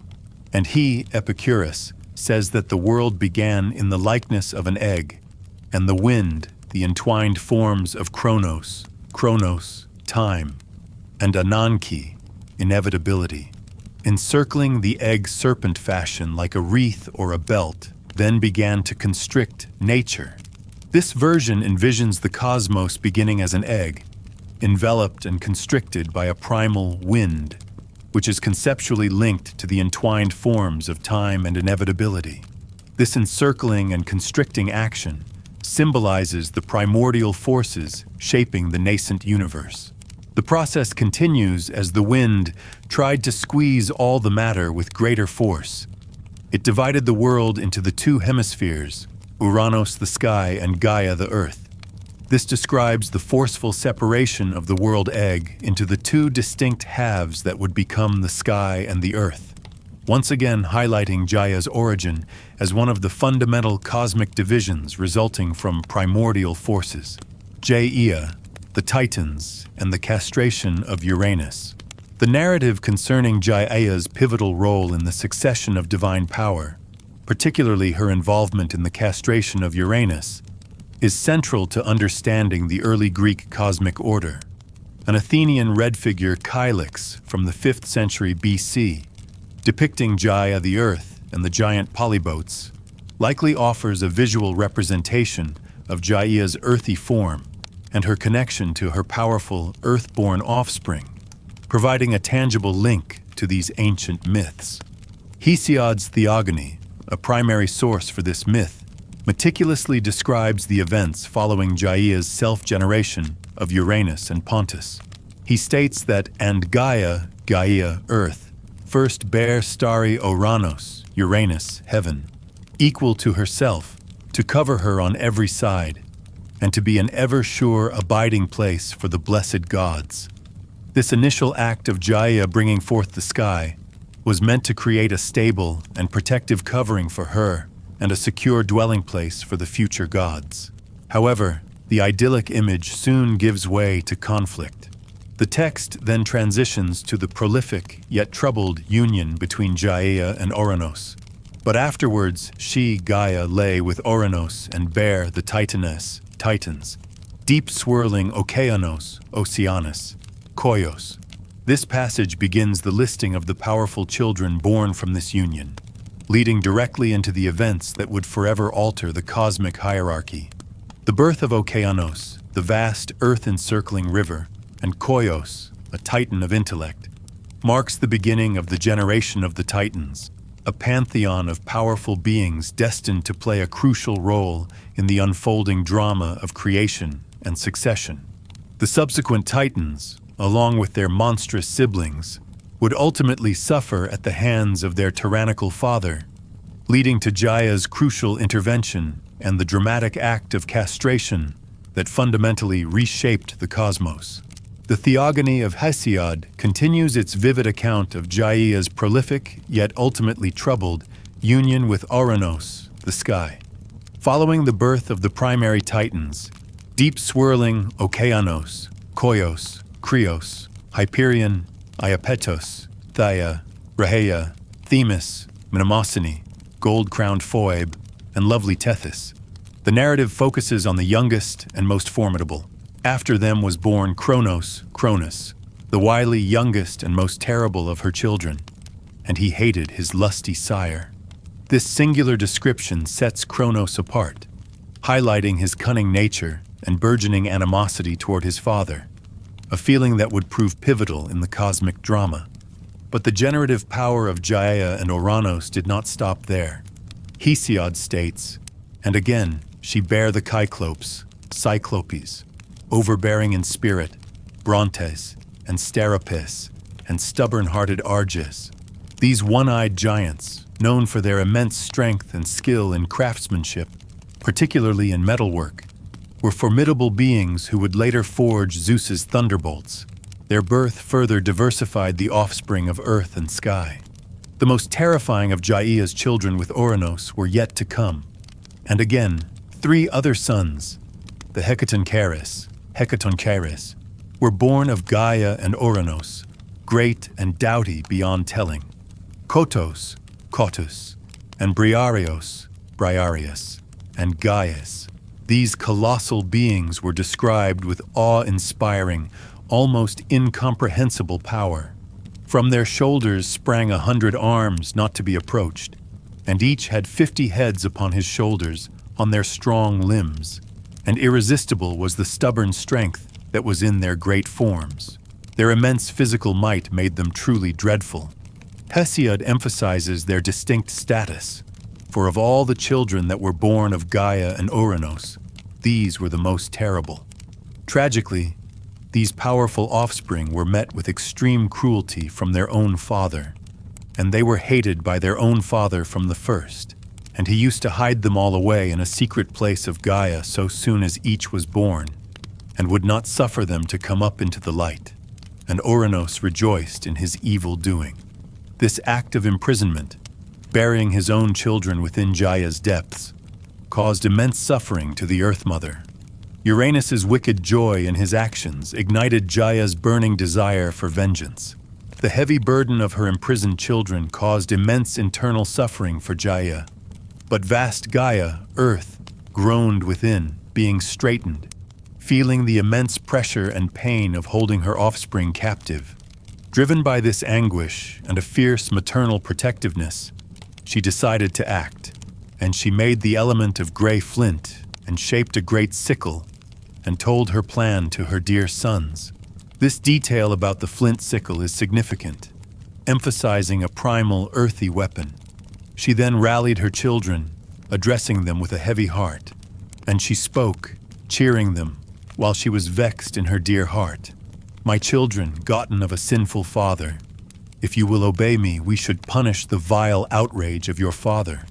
And he, Epicurus, says that the world began in the likeness of an egg, and the wind, the entwined forms of Kronos, Kronos, time, and Ananke, inevitability, encircling the egg serpent fashion like a wreath or a belt, then began to constrict nature. This version envisions the cosmos beginning as an egg, enveloped and constricted by a primal wind, which is conceptually linked to the entwined forms of time and inevitability. This encircling and constricting action symbolizes the primordial forces shaping the nascent universe. The process continues as the wind tried to squeeze all the matter with greater force. It divided the world into the two hemispheres, Uranos the sky and Gaia the earth. This describes the forceful separation of the world egg into the two distinct halves that would become the sky and the earth, once again highlighting Gaia's origin as one of the fundamental cosmic divisions resulting from primordial forces. Gaia, the Titans, and the castration of Uranus. The narrative concerning Gaia's pivotal role in the succession of divine power, particularly her involvement in the castration of Uranus, is central to understanding the early Greek cosmic order. An Athenian red figure Kylix from the 5th century BC, depicting Gaia the Earth and the giant polybotes, likely offers a visual representation of Gaia's earthy form and her connection to her powerful earth-born offspring, providing a tangible link to these ancient myths. Hesiod's Theogony, a primary source for this myth, meticulously describes the events following Gaia's self-generation of Uranus and Pontus. He states that, and Gaia, Earth, first bare starry Oranos, Uranus, heaven, equal to herself, to cover her on every side, and to be an ever-sure abiding place for the blessed gods. This initial act of Gaia bringing forth the sky was meant to create a stable and protective covering for her and a secure dwelling place for the future gods. However, the idyllic image soon gives way to conflict. The text then transitions to the prolific yet troubled union between Gaia and Oranos. But afterwards, she, Gaia, lay with Oranos and bare the Titans, deep swirling Okeanos, Oceanus, Koios. This passage begins the listing of the powerful children born from this union, leading directly into the events that would forever alter the cosmic hierarchy. The birth of Okeanos, the vast earth-encircling river, and Koios, a titan of intellect, marks the beginning of the generation of the Titans, a pantheon of powerful beings destined to play a crucial role in the unfolding drama of creation and succession. The subsequent Titans, along with their monstrous siblings, would ultimately suffer at the hands of their tyrannical father, leading to Gaia's crucial intervention and the dramatic act of castration that fundamentally reshaped the cosmos. The Theogony of Hesiod continues its vivid account of Gaia's prolific yet ultimately troubled union with Oranos, the sky. Following the birth of the primary Titans, deep swirling Okeanos, Koios, Krios, Hyperion, Iapetos, Thaia, Rhaeia, Themis, Mnemosyne, gold-crowned Phoebe, and lovely Tethys. The narrative focuses on the youngest and most formidable. After them was born Cronus, the wily youngest and most terrible of her children, and he hated his lusty sire. This singular description sets Cronus apart, highlighting his cunning nature and burgeoning animosity toward his father, a feeling that would prove pivotal in the cosmic drama. But the generative power of Gaia and Oranos did not stop there. Hesiod states, and again she bare the Cyclopes, overbearing in spirit, Brontes, and Steropes, and stubborn-hearted Arges. These one-eyed giants, known for their immense strength and skill in craftsmanship, particularly in metalwork, were formidable beings who would later forge Zeus's thunderbolts. Their birth further diversified the offspring of earth and sky. The most terrifying of Gaia's children with Oranos were yet to come. And again, 3 other sons, the Hecatoncheires, were born of Gaia and Oranos, great and doughty beyond telling. Kotos, and Briareos, and Gaius. These colossal beings were described with awe-inspiring, almost incomprehensible power. From their shoulders sprang 100 arms not to be approached, and each had 50 heads upon his shoulders, on their strong limbs, and irresistible was the stubborn strength that was in their great forms. Their immense physical might made them truly dreadful. Hesiod emphasizes their distinct status, for of all the children that were born of Gaia and Oranos, these were the most terrible. Tragically, these powerful offspring were met with extreme cruelty from their own father, and they were hated by their own father from the first, and he used to hide them all away in a secret place of Gaia so soon as each was born, and would not suffer them to come up into the light. And Oranos rejoiced in his evil doing. This act of imprisonment, burying his own children within Gaia's depths, caused immense suffering to the Earth Mother. Uranus's wicked joy in his actions ignited Gaia's burning desire for vengeance. The heavy burden of her imprisoned children caused immense internal suffering for Gaia. But vast Gaia, Earth, groaned within, being straitened, feeling the immense pressure and pain of holding her offspring captive. Driven by this anguish and a fierce maternal protectiveness, she decided to act, and she made the element of gray flint and shaped a great sickle and told her plan to her dear sons. This detail about the flint sickle is significant, emphasizing a primal, earthy weapon. She then rallied her children, addressing them with a heavy heart, and she spoke, cheering them, while she was vexed in her dear heart. "My children, gotten of a sinful father, if you will obey me, we should punish the vile outrage of your father,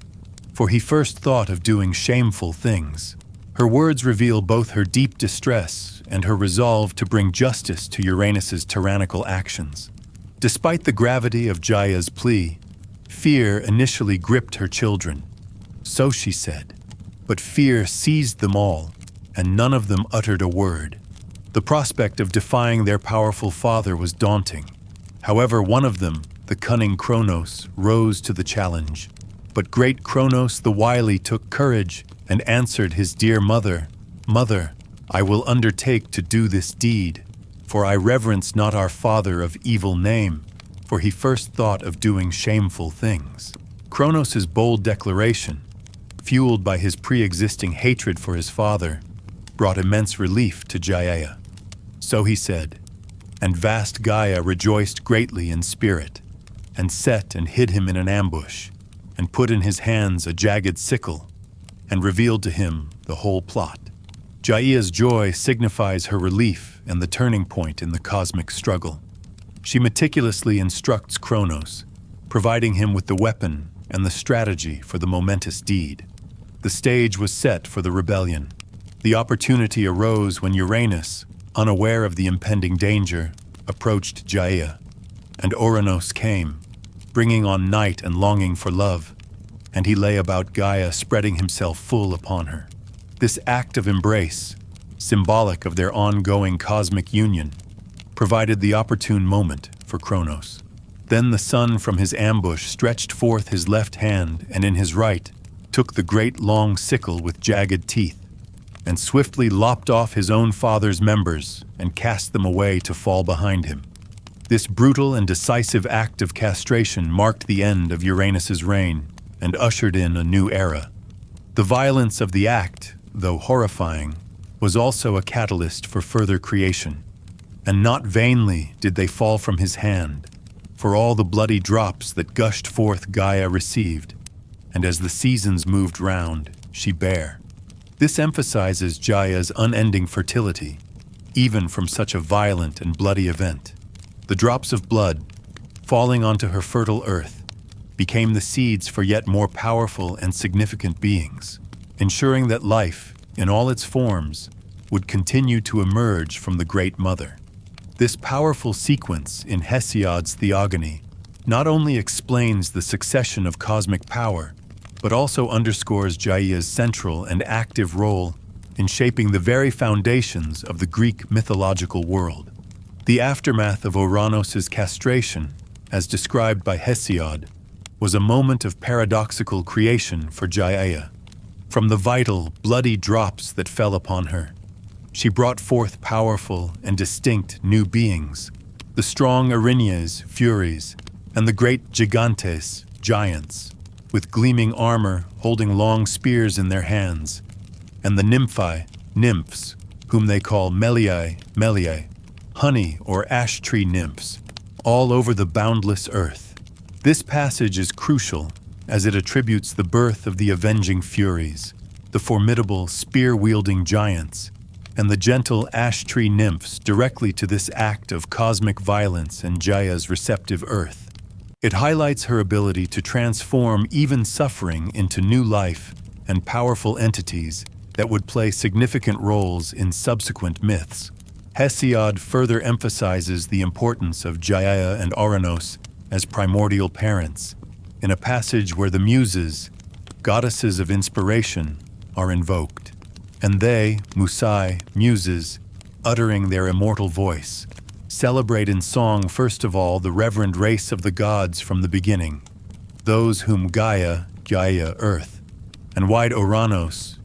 for he first thought of doing shameful things." Her words reveal both her deep distress and her resolve to bring justice to Uranus's tyrannical actions. Despite the gravity of Gaia's plea, fear initially gripped her children. "So," she said, but fear seized them all, and none of them uttered a word. The prospect of defying their powerful father was daunting. However, one of them, the cunning Kronos, rose to the challenge. But great Kronos the wily took courage and answered his dear mother, "Mother, I will undertake to do this deed, for I reverence not our father of evil name, for he first thought of doing shameful things." Kronos' bold declaration, fueled by his pre-existing hatred for his father, brought immense relief to Gaia. "So," he said, and vast Gaia rejoiced greatly in spirit, and set and hid him in an ambush, and put in his hands a jagged sickle, and revealed to him the whole plot. Gaia's joy signifies her relief and the turning point in the cosmic struggle. She meticulously instructs Kronos, providing him with the weapon and the strategy for the momentous deed. The stage was set for the rebellion. The opportunity arose when Uranus, unaware of the impending danger, approached Gaia, and Ouranos came, bringing on night and longing for love, and he lay about Gaia, spreading himself full upon her. This act of embrace, symbolic of their ongoing cosmic union, provided the opportune moment for Kronos. Then the sun from his ambush stretched forth his left hand, and in his right took the great long sickle with jagged teeth, and swiftly lopped off his own father's members and cast them away to fall behind him. This brutal and decisive act of castration marked the end of Uranus's reign and ushered in a new era. The violence of the act, though horrifying, was also a catalyst for further creation. And not vainly did they fall from his hand, for all the bloody drops that gushed forth Gaia received, and as the seasons moved round, she bare. This emphasizes Gaia's unending fertility, even from such a violent and bloody event. The drops of blood, falling onto her fertile earth, became the seeds for yet more powerful and significant beings, ensuring that life, in all its forms, would continue to emerge from the Great Mother. This powerful sequence in Hesiod's theogony not only explains the succession of cosmic power, but also underscores Gaia's central and active role in shaping the very foundations of the Greek mythological world. The aftermath of Ouranos' castration, as described by Hesiod, was a moment of paradoxical creation for Gaia. From the vital, bloody drops that fell upon her, she brought forth powerful and distinct new beings, the strong Erinyes, Furies, and the great Gigantes, giants, with gleaming armor holding long spears in their hands, and the Nymphae, nymphs, whom they call Meliae, honey or ash tree nymphs, all over the boundless earth. This passage is crucial as it attributes the birth of the avenging Furies, the formidable spear-wielding giants, and the gentle ash tree nymphs directly to this act of cosmic violence in Gaia's receptive earth. It highlights her ability to transform even suffering into new life and powerful entities that would play significant roles in subsequent myths. Hesiod further emphasizes the importance of Gaia and Ouranos as primordial parents, in a passage where the Muses, goddesses of inspiration, are invoked. And they, Musai, muses, uttering their immortal voice, celebrate in song first of all the reverend race of the gods from the beginning, those whom Gaia, earth, and wide Uranus,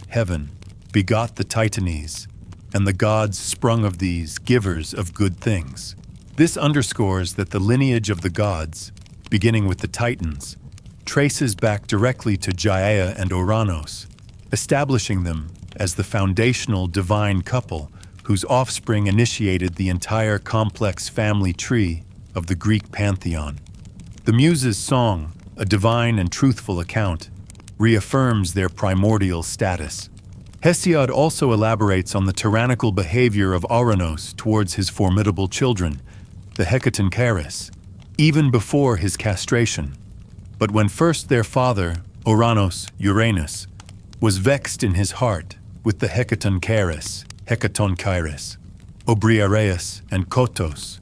heaven, begot the Titanes, and the gods sprung of these, givers of good things. This underscores that the lineage of the gods, beginning with the Titans, traces back directly to Gaia and Uranus, establishing them as the foundational divine couple whose offspring initiated the entire complex family tree of the Greek pantheon. The Muses' song, a divine and truthful account, reaffirms their primordial status. Hesiod also elaborates on the tyrannical behavior of Ouranos towards his formidable children, the Hecatoncheires, even before his castration. But when first their father, Uranus, was vexed in his heart with the Hecatoncheires, Obriareus and Cotus,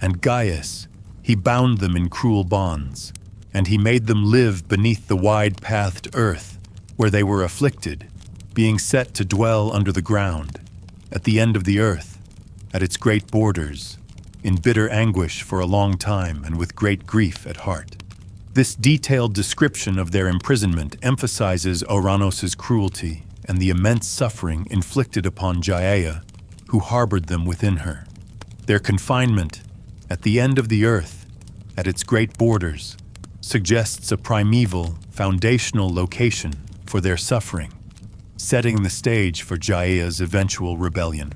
and Gaius, he bound them in cruel bonds, and he made them live beneath the wide-pathed earth, where they were afflicted, being set to dwell under the ground, at the end of the earth, at its great borders, in bitter anguish for a long time and with great grief at heart. This detailed description of their imprisonment emphasizes Ouranos' cruelty and the immense suffering inflicted upon Gaia, who harbored them within her. Their confinement, at the end of the earth, at its great borders, suggests a primeval, foundational location for their suffering, setting the stage for Gaia's eventual rebellion.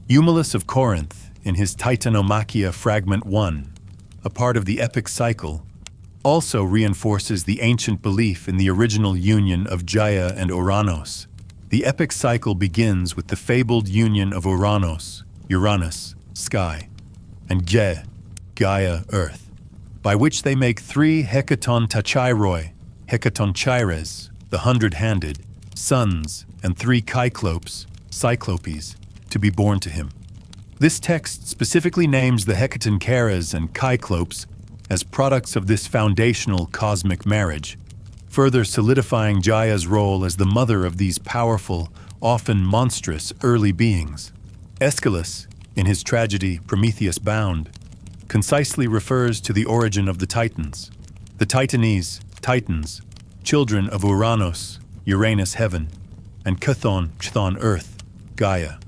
Eumelus of Corinth, in his Titanomachia Fragment 1, a part of the epic cycle, also reinforces the ancient belief in the original union of Gaia and Uranus. The epic cycle begins with the fabled union of Uranus, sky, and Gaia, earth, by which they make 3 Hecatoncheires, the 100-handed, sons, and 3 Cyclopes, to be born to him. This text specifically names the Hecatoncheires and Cyclopes as products of this foundational cosmic marriage, further solidifying Gaia's role as the mother of these powerful, often monstrous early beings. Aeschylus, in his tragedy Prometheus Bound, concisely refers to the origin of the Titans. The Titans, children of Uranus, heaven, and Chthon, earth, Gaia.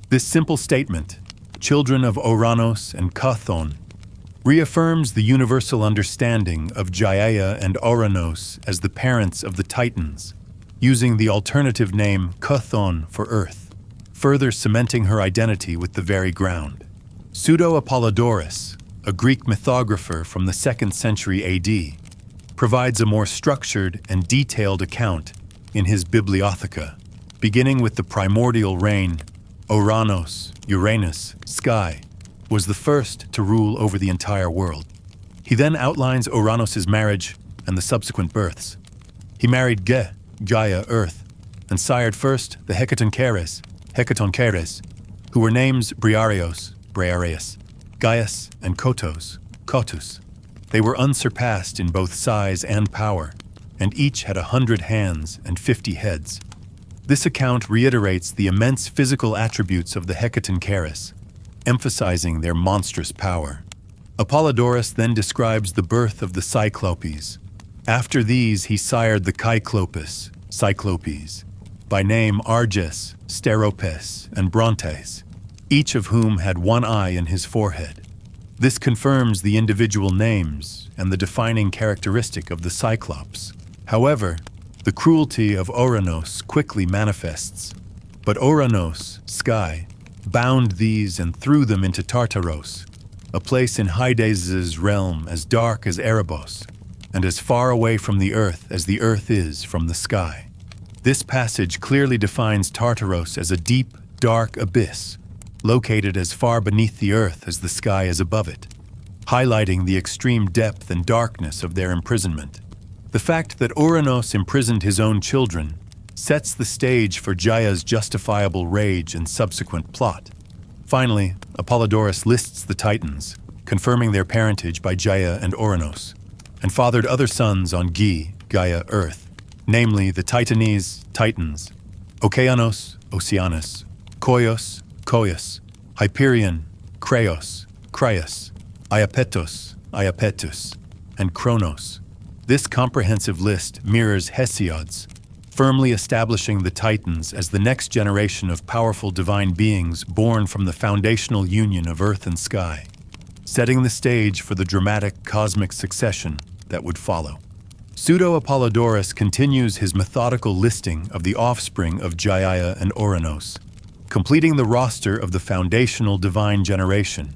This simple statement, children of Uranus and Chthon, reaffirms the universal understanding of Gaia and Uranus as the parents of the Titans, using the alternative name Chthon for earth, further cementing her identity with the very ground. Pseudo-Apollodorus, a Greek mythographer from the 2nd century AD, provides a more structured and detailed account in his Bibliotheca, beginning with the primordial reign. Uranus, sky, was the first to rule over the entire world. He then outlines Uranus' marriage and the subsequent births. He married Gaia, earth, and sired first the Hecatoncheires, who were names Briareus, Gaius, and Cotus. They were unsurpassed in both size and power, and each had 100 hands and 50 heads. This account reiterates the immense physical attributes of the Hecatoncheires, emphasizing their monstrous power. Apollodorus then describes the birth of the Cyclopes. After these he sired the Cyclopes, by name Arges, Steropes, and Brontes, each of whom had 1 eye in his forehead. This confirms the individual names and the defining characteristic of the Cyclops. However, the cruelty of Uranus quickly manifests, but Uranus, sky, bound these and threw them into Tartaros, a place in Hades' realm as dark as Erebos, and as far away from the earth as the earth is from the sky. This passage clearly defines Tartaros as a deep, dark abyss, located as far beneath the earth as the sky is above it, highlighting the extreme depth and darkness of their imprisonment. The fact that Uranus imprisoned his own children sets the stage for Gaia's justifiable rage and subsequent plot. Finally, Apollodorus lists the Titans, confirming their parentage by Gaia and Uranus, and fathered other sons on Gaia, earth, namely the Titans, Okeanos, Oceanus, Koios, Koios, Hyperion, Kreos, Krios, Iapetos, Iapetus, and Kronos. This comprehensive list mirrors Hesiod's, firmly establishing the Titans as the next generation of powerful divine beings born from the foundational union of earth and sky, setting the stage for the dramatic cosmic succession that would follow. Pseudo-Apollodorus continues his methodical listing of the offspring of Gaia and Ouranos, completing the roster of the foundational divine generation,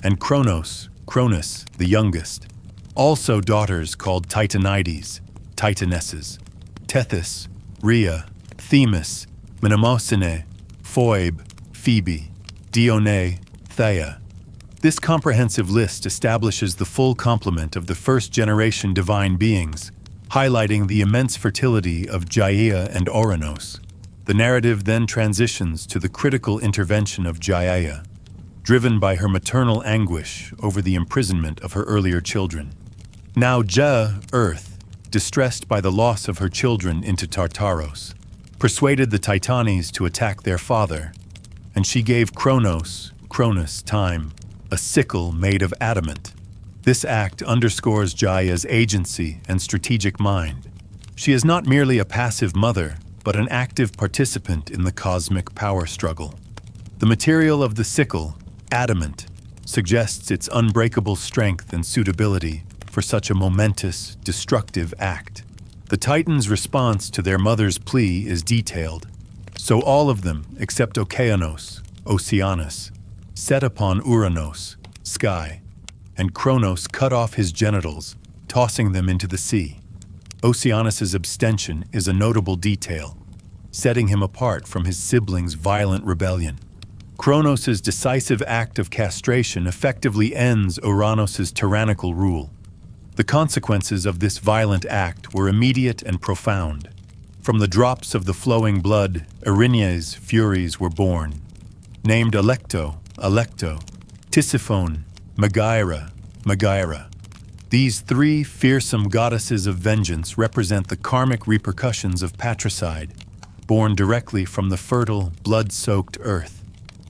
and Kronos, Cronus, the youngest, also daughters called Titanides, Titanesses, Tethys, Rhea, Themis, Mnemosyne, Phoebe, Phoebe, Dione, Theia. This comprehensive list establishes the full complement of the first-generation divine beings, highlighting the immense fertility of Gaia and Ouranos. The narrative then transitions to the critical intervention of Gaia, driven by her maternal anguish over the imprisonment of her earlier children. Now Gaia, Earth, distressed by the loss of her children into Tartaros, persuaded the Titanes to attack their father, and she gave Cronus, time, a sickle made of adamant. This act underscores Gaia's agency and strategic mind. She is not merely a passive mother, but an active participant in the cosmic power struggle. The material of the sickle, adamant, suggests its unbreakable strength and suitability for such a momentous, destructive act. The Titans' response to their mother's plea is detailed. So all of them, except Okeanos, Oceanus, set upon Ouranos, sky, and Kronos cut off his genitals, tossing them into the sea. Oceanus's abstention is a notable detail, setting him apart from his siblings' violent rebellion. Kronos' decisive act of castration effectively ends Ouranos' tyrannical rule. The consequences of this violent act were immediate and profound. From the drops of the flowing blood, Erinyes Furies were born, named Alecto, Tisiphone, Megaira. These three fearsome goddesses of vengeance represent the karmic repercussions of patricide, born directly from the fertile, blood-soaked earth.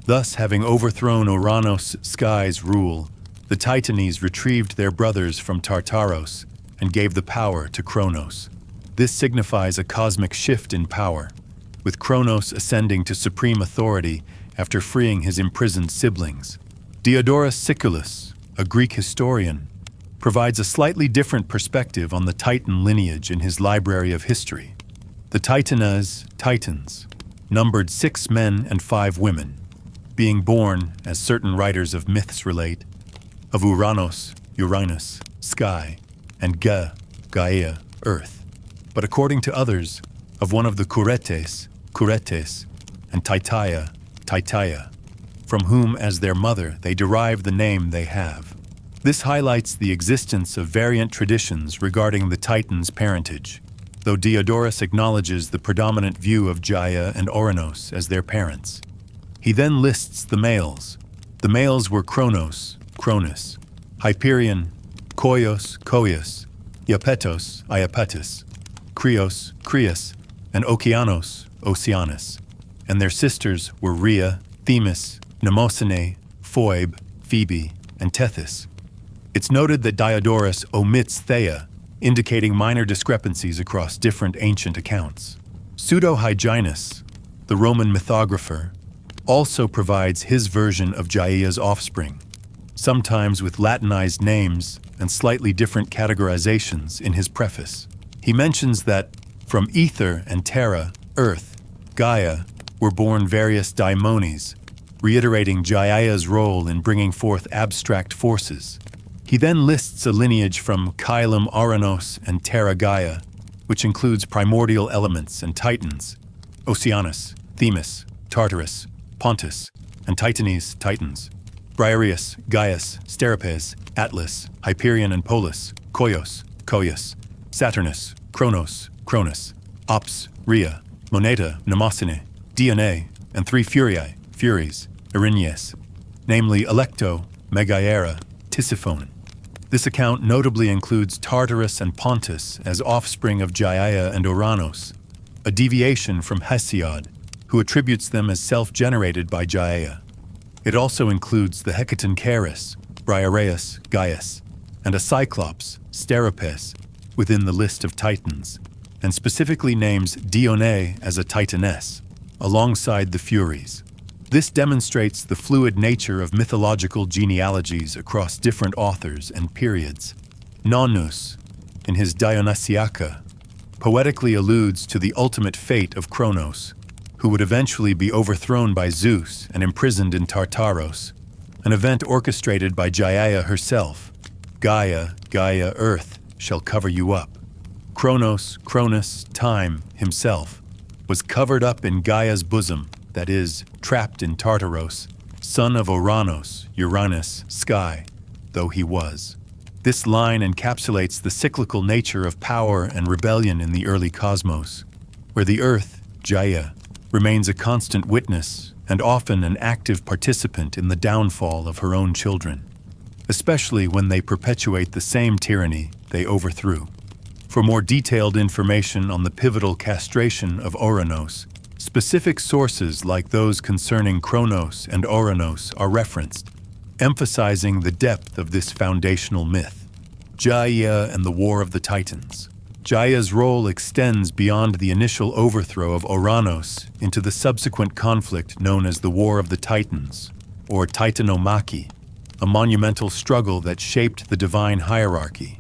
Thus, having overthrown Ouranos' sky's rule, the Titanes retrieved their brothers from Tartaros and gave the power to Kronos. This signifies a cosmic shift in power, with Kronos ascending to supreme authority after freeing his imprisoned siblings. Diodorus Siculus, a Greek historian, provides a slightly different perspective on the Titan lineage in his Library of History. The Titans, numbered 6 men and 5 women, being born, as certain writers of myths relate, of Uranus, sky, and Gaia, earth, but according to others, of one of the Curetes, and Taitaia, from whom as their mother they derive the name they have. This highlights the existence of variant traditions regarding the Titans' parentage, though Diodorus acknowledges the predominant view of Gaia and Ouranos as their parents. He then lists the males. The males were Cronus, Hyperion, Koios, Iapetos, Iapetus, Krios, and Okeanos, Oceanus, and their sisters were Rhea, Themis, Mnemosyne, Phoebe, and Tethys. It's noted that Diodorus omits Theia, indicating minor discrepancies across different ancient accounts. Pseudo-Hyginus, the Roman mythographer, also provides his version of Gaia's offspring, sometimes with Latinized names and slightly different categorizations in his preface. He mentions that from ether and terra, earth, Gaia, were born various daimones, reiterating Gaia's role in bringing forth abstract forces. He then lists a lineage from Caelum Ouranos and Terra Gaia, which includes primordial elements and titans, Oceanus, Themis, Tartarus, Pontus, and Titanes, Titans, Briareus, Gaius, Steripes, Atlas, Hyperion and Polus, Koios, Saturnus, Kronos, Ops, Rhea, Moneta, Mnemosyne, Dione, and 3 Furies, Erinyes, namely Alecto, Megaira, Tisiphone. This account notably includes Tartarus and Pontus as offspring of Gaia and Ouranos, a deviation from Hesiod, who attributes them as self-generated by Gaia. It also includes the Hecatoncheirus, Briareus, Gaius, and a Cyclops, Steropes, within the list of Titans, and specifically names Dione as a Titaness, alongside the Furies. This demonstrates the fluid nature of mythological genealogies across different authors and periods. Nonnus, in his Dionysiaca, poetically alludes to the ultimate fate of Kronos, who would eventually be overthrown by Zeus and imprisoned in Tartaros, an event orchestrated by Gaia herself. Gaia, Gaia, Earth, shall cover you up. Kronos, Cronus, Time, himself, was covered up in Gaia's bosom, that is, trapped in Tartaros, son of Oranos, Uranus, sky, though he was. This line encapsulates the cyclical nature of power and rebellion in the early cosmos, where the Earth, Gaia, remains a constant witness and often an active participant in the downfall of her own children, especially when they perpetuate the same tyranny they overthrew. For more detailed information on the pivotal castration of Oranos, specific sources like those concerning Kronos and Oranos are referenced, emphasizing the depth of this foundational myth. Gaia and the War of the Titans. Gaia's role extends beyond the initial overthrow of Oranos into the subsequent conflict known as the War of the Titans, or Titanomachy, a monumental struggle that shaped the divine hierarchy.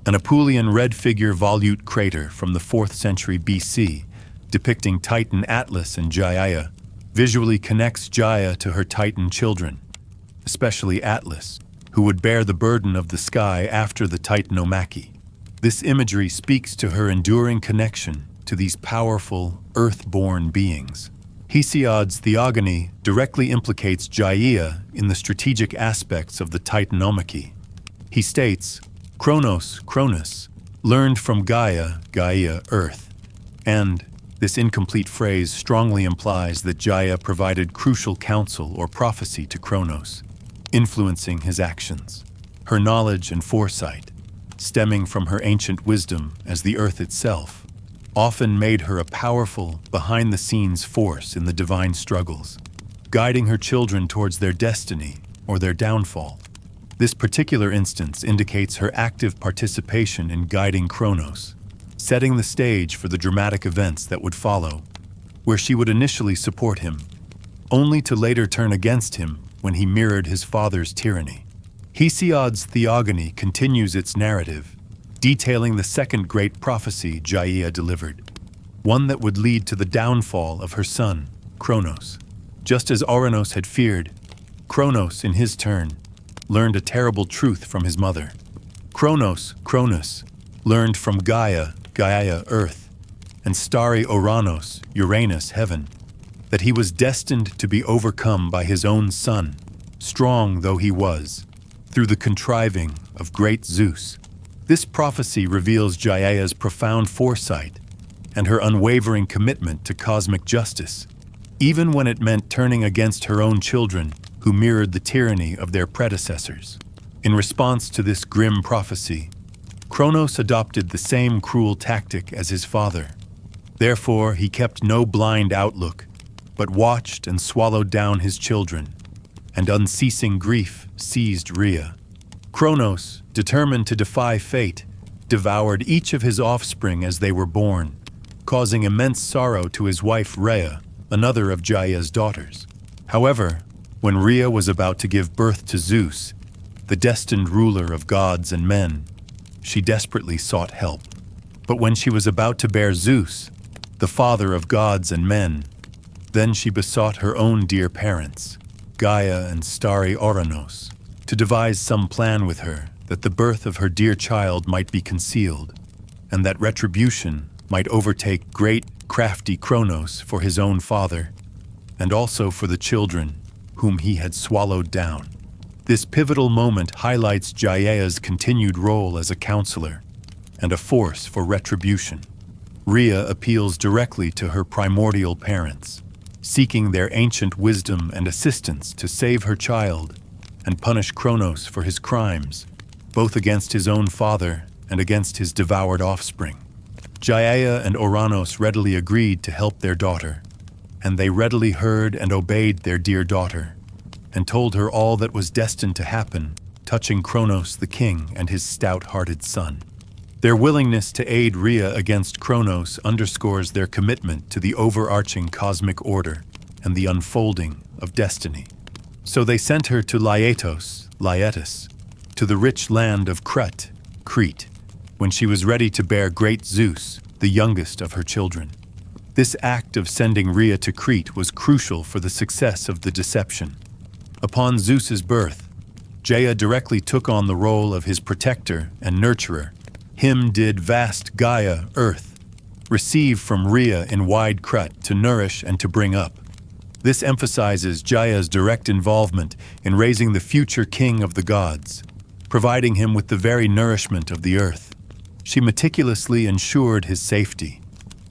An Apulian red figure volute crater from the 4th century BC, depicting Titan Atlas and Gaia, visually connects Gaia to her Titan children, especially Atlas, who would bear the burden of the sky after the Titanomachy. This imagery speaks to her enduring connection to these powerful, earth-born beings. Hesiod's theogony directly implicates Gaia in the strategic aspects of the Titanomachy. He states, Kronos, Cronus, learned from Gaia, Gaia, Earth, and this incomplete phrase strongly implies that Gaia provided crucial counsel or prophecy to Kronos, influencing his actions. Her knowledge and foresight, stemming from her ancient wisdom as the Earth itself, often made her a powerful, behind-the-scenes force in the divine struggles, guiding her children towards their destiny or their downfall. This particular instance indicates her active participation in guiding Kronos, setting the stage for the dramatic events that would follow, where she would initially support him, only to later turn against him when he mirrored his father's tyranny. Hesiod's theogony continues its narrative, detailing the second great prophecy Gaia delivered, one that would lead to the downfall of her son, Kronos. Just as Oranos had feared, Kronos, in his turn, learned a terrible truth from his mother. Kronos, Cronus, learned from Gaia, Gaia, Earth, and starry Oranos, Uranus, heaven, that he was destined to be overcome by his own son, strong though he was, through the contriving of great Zeus. This prophecy reveals Gaia's profound foresight and her unwavering commitment to cosmic justice, even when it meant turning against her own children who mirrored the tyranny of their predecessors. In response to this grim prophecy, Kronos adopted the same cruel tactic as his father. Therefore, he kept no blind outlook, but watched and swallowed down his children, and unceasing grief seized Rhea. Kronos, determined to defy fate, devoured each of his offspring as they were born, causing immense sorrow to his wife Rhea, another of Gaia's daughters. However, when Rhea was about to give birth to Zeus, the destined ruler of gods and men, she desperately sought help. But when she was about to bear Zeus, the father of gods and men, then she besought her own dear parents, Gaia and starry Oranos, to devise some plan with her that the birth of her dear child might be concealed, and that retribution might overtake great, crafty Kronos for his own father, and also for the children whom he had swallowed down. This pivotal moment highlights Gaia's continued role as a counselor and a force for retribution. Rhea appeals directly to her primordial parents, seeking their ancient wisdom and assistance to save her child and punish Kronos for his crimes, both against his own father and against his devoured offspring. Gaia and Ouranos readily agreed to help their daughter, and they readily heard and obeyed their dear daughter, and told her all that was destined to happen touching Kronos the king and his stout-hearted son. Their willingness to aid Rhea against Kronos underscores their commitment to the overarching cosmic order and the unfolding of destiny. So they sent her to Laetus, to the rich land of Crete, when she was ready to bear great Zeus, the youngest of her children. This act of sending Rhea to Crete was crucial for the success of the deception. Upon Zeus's birth, Gaia directly took on the role of his protector and nurturer. Him did vast Gaia, earth, receive from Rhea in wide Crete to nourish and to bring up. This emphasizes Gaia's direct involvement in raising the future king of the gods, providing him with the very nourishment of the earth. She meticulously ensured his safety.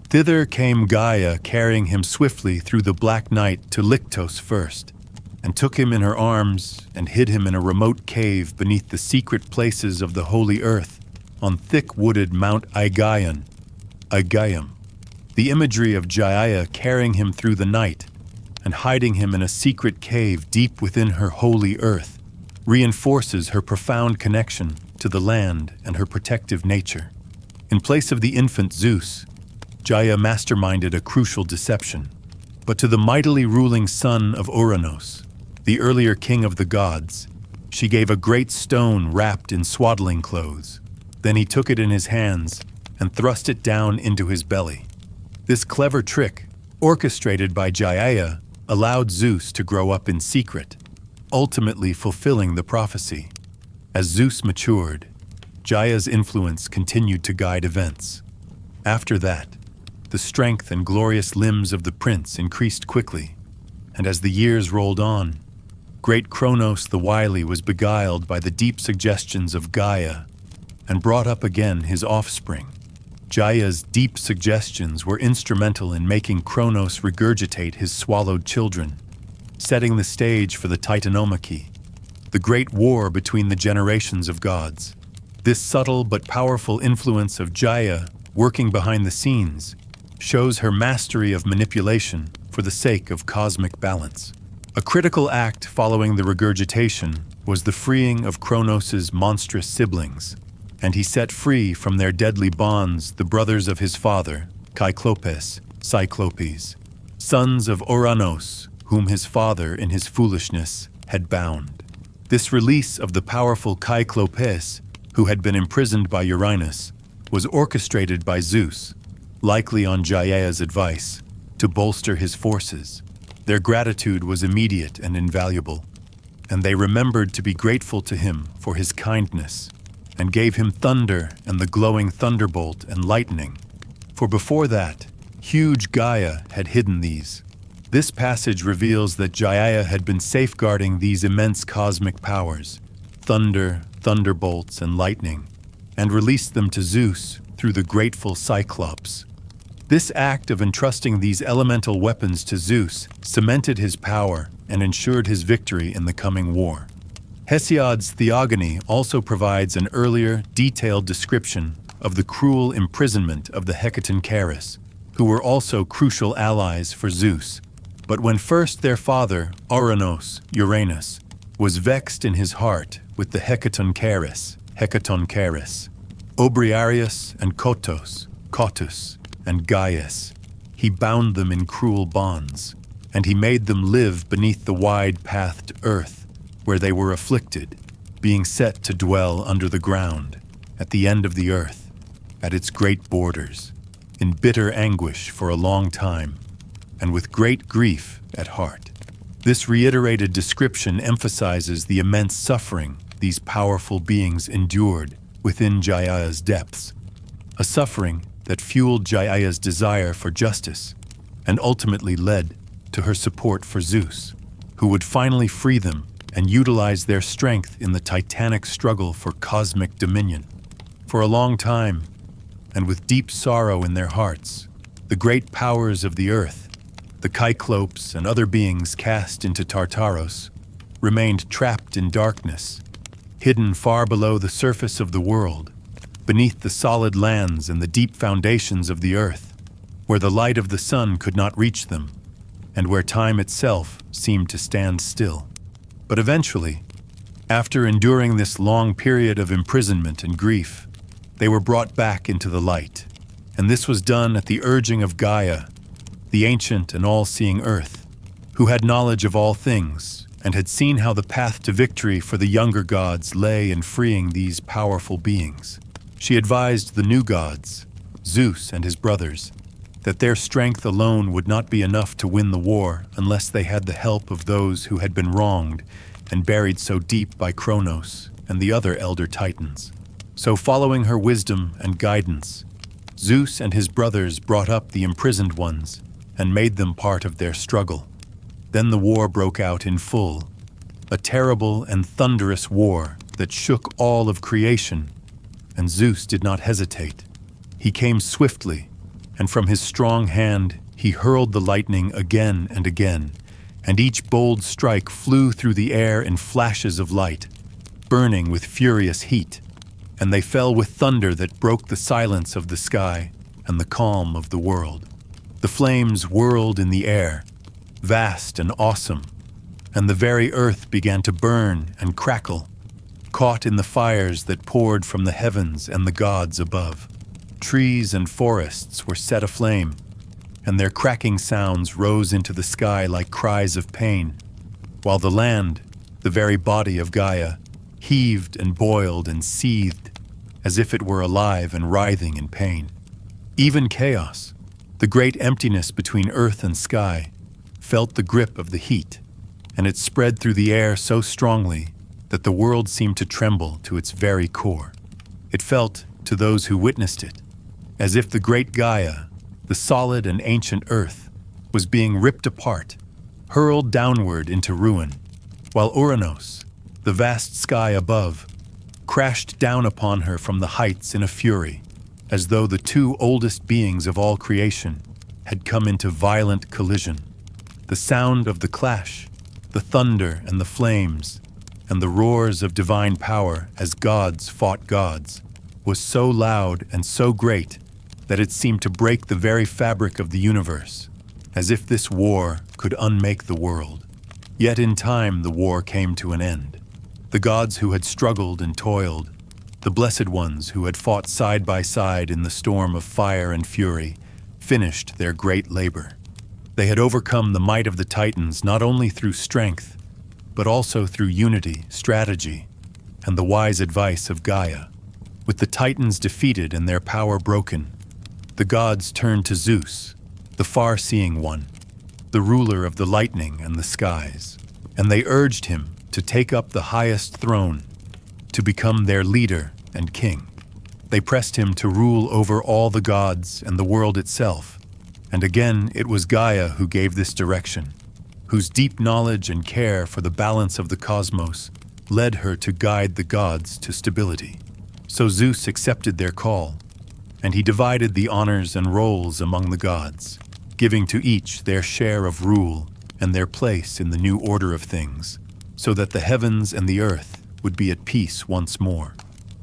Thither came Gaia, carrying him swiftly through the black night to Lyctos first, and took him in her arms and hid him in a remote cave beneath the secret places of the holy earth on thick-wooded Mount Aegaeum. The imagery of Gaia carrying him through the night and hiding him in a secret cave deep within her holy earth reinforces her profound connection to the land and her protective nature. In place of the infant Zeus, Gaia masterminded a crucial deception. But to the mightily ruling son of Ouranos, the earlier king of the gods, she gave a great stone wrapped in swaddling clothes. Then he took it in his hands and thrust it down into his belly. This clever trick, orchestrated by Gaia, allowed Zeus to grow up in secret, ultimately fulfilling the prophecy. As Zeus matured, Gaia's influence continued to guide events. After that, the strength and glorious limbs of the prince increased quickly, and as the years rolled on, great Kronos the wily was beguiled by the deep suggestions of Gaia and brought up again his offspring. Gaia's deep suggestions were instrumental in making Kronos regurgitate his swallowed children, setting the stage for the Titanomachy, the great war between the generations of gods. This subtle but powerful influence of Gaia, working behind the scenes, shows her mastery of manipulation for the sake of cosmic balance. A critical act following the regurgitation was the freeing of Kronos' monstrous siblings, and he set free from their deadly bonds the brothers of his father, Cyclopes, sons of Ouranos, whom his father in his foolishness had bound. This release of the powerful Cyclopes, who had been imprisoned by Uranus, was orchestrated by Zeus, likely on Gaia's advice, to bolster his forces. Their gratitude was immediate and invaluable, and they remembered to be grateful to him for his kindness, and gave him thunder and the glowing thunderbolt and lightning. For before that, huge Gaia had hidden these. This passage reveals that Gaia had been safeguarding these immense cosmic powers, thunder, thunderbolts, and lightning, and released them to Zeus through the grateful Cyclops. This act of entrusting these elemental weapons to Zeus cemented his power and ensured his victory in the coming war. Hesiod's Theogony also provides an earlier, detailed description of the cruel imprisonment of the Hecatoncheires, who were also crucial allies for Zeus. But when first their father, Uranus, was vexed in his heart with the Hecatoncheires, Obriarius and Cottus, and Gaius, he bound them in cruel bonds, and he made them live beneath the wide-pathed earth, where they were afflicted, being set to dwell under the ground, at the end of the earth, at its great borders, in bitter anguish for a long time, and with great grief at heart. This reiterated description emphasizes the immense suffering these powerful beings endured within Gaia's depths, a suffering that fueled Gaia's desire for justice and ultimately led to her support for Zeus, who would finally free them and utilize their strength in the titanic struggle for cosmic dominion. For a long time, and with deep sorrow in their hearts, the great powers of the earth, the Cyclopes and other beings cast into Tartaros, remained trapped in darkness, hidden far below the surface of the world, beneath the solid lands and the deep foundations of the earth, where the light of the sun could not reach them, and where time itself seemed to stand still. But eventually, after enduring this long period of imprisonment and grief, they were brought back into the light, and this was done at the urging of Gaia, the ancient and all-seeing earth, who had knowledge of all things and had seen how the path to victory for the younger gods lay in freeing these powerful beings. She advised the new gods, Zeus and his brothers, that their strength alone would not be enough to win the war unless they had the help of those who had been wronged and buried so deep by Kronos and the other elder titans. So following her wisdom and guidance, Zeus and his brothers brought up the imprisoned ones and made them part of their struggle. Then the war broke out in full, a terrible and thunderous war that shook all of creation, and Zeus did not hesitate. He came swiftly, and from his strong hand he hurled the lightning again and again, and each bold strike flew through the air in flashes of light, burning with furious heat, and they fell with thunder that broke the silence of the sky and the calm of the world. The flames whirled in the air, vast and awesome, and the very earth began to burn and crackle, caught in the fires that poured from the heavens and the gods above. Trees and forests were set aflame, and their cracking sounds rose into the sky like cries of pain, while the land, the very body of Gaia, heaved and boiled and seethed as if it were alive and writhing in pain. Even chaos, the great emptiness between earth and sky, felt the grip of the heat, and it spread through the air so strongly that the world seemed to tremble to its very core. It felt, to those who witnessed it, as if the great Gaia, the solid and ancient earth, was being ripped apart, hurled downward into ruin, while Uranos, the vast sky above, crashed down upon her from the heights in a fury, as though the two oldest beings of all creation had come into violent collision. The sound of the clash, the thunder and the flames, and the roars of divine power as gods fought gods, was so loud and so great that it seemed to break the very fabric of the universe, as if this war could unmake the world. Yet in time the war came to an end. The gods who had struggled and toiled, the blessed ones who had fought side by side in the storm of fire and fury, finished their great labor. They had overcome the might of the Titans not only through strength, but also through unity, strategy, and the wise advice of Gaia. With the Titans defeated and their power broken, the gods turned to Zeus, the far-seeing one, the ruler of the lightning and the skies, and they urged him to take up the highest throne, to become their leader and king. They pressed him to rule over all the gods and the world itself, and again it was Gaia who gave this direction, whose deep knowledge and care for the balance of the cosmos led her to guide the gods to stability. So Zeus accepted their call, and he divided the honors and roles among the gods, giving to each their share of rule and their place in the new order of things, so that the heavens and the earth would be at peace once more.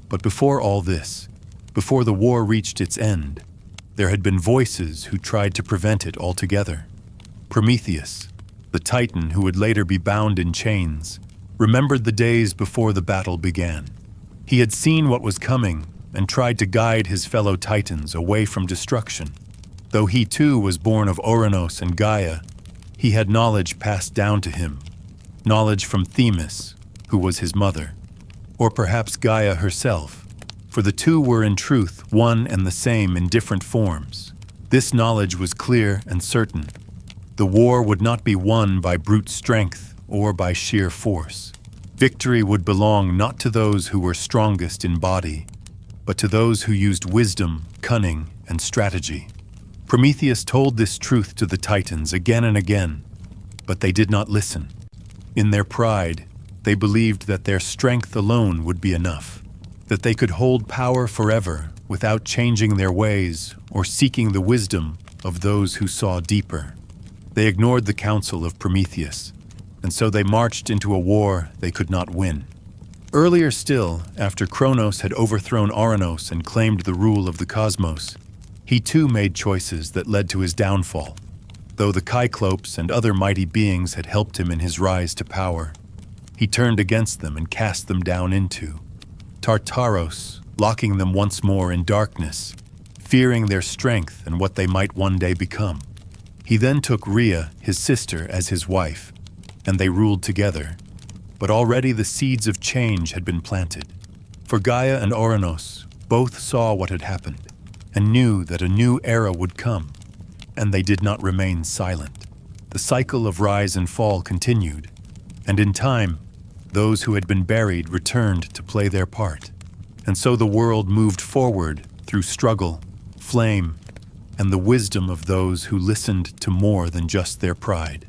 But before all this, before the war reached its end, there had been voices who tried to prevent it altogether. Prometheus, the Titan who would later be bound in chains, remembered the days before the battle began. He had seen what was coming and tried to guide his fellow Titans away from destruction. Though he too was born of Uranos and Gaia, he had knowledge passed down to him, knowledge from Themis, who was his mother, or perhaps Gaia herself, for the two were in truth one and the same in different forms. This knowledge was clear and certain. The war would not be won by brute strength or by sheer force. Victory would belong not to those who were strongest in body, but to those who used wisdom, cunning, and strategy. Prometheus told this truth to the Titans again and again, but they did not listen. In their pride, they believed that their strength alone would be enough, that they could hold power forever without changing their ways or seeking the wisdom of those who saw deeper. They ignored the counsel of Prometheus, and so they marched into a war they could not win. Earlier still, after Kronos had overthrown Ouranos and claimed the rule of the cosmos, he too made choices that led to his downfall, though the Cyclopes and other mighty beings had helped him in his rise to power. He turned against them and cast them down into Tartaros, locking them once more in darkness, fearing their strength and what they might one day become. He then took Rhea, his sister, as his wife, and they ruled together. But already the seeds of change had been planted. For Gaia and Ouranos both saw what had happened and knew that a new era would come, and they did not remain silent. The cycle of rise and fall continued, and in time, those who had been buried returned to play their part. And so the world moved forward through struggle, flame, and the wisdom of those who listened to more than just their pride.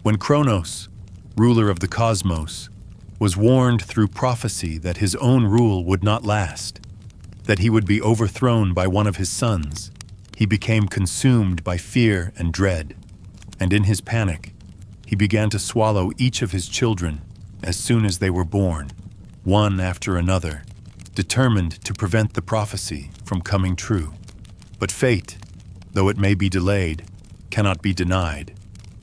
When Kronos, ruler of the cosmos, was warned through prophecy that his own rule would not last, that he would be overthrown by one of his sons, he became consumed by fear and dread, and in his panic, he began to swallow each of his children as soon as they were born, one after another, determined to prevent the prophecy from coming true. But fate, though it may be delayed, cannot be denied,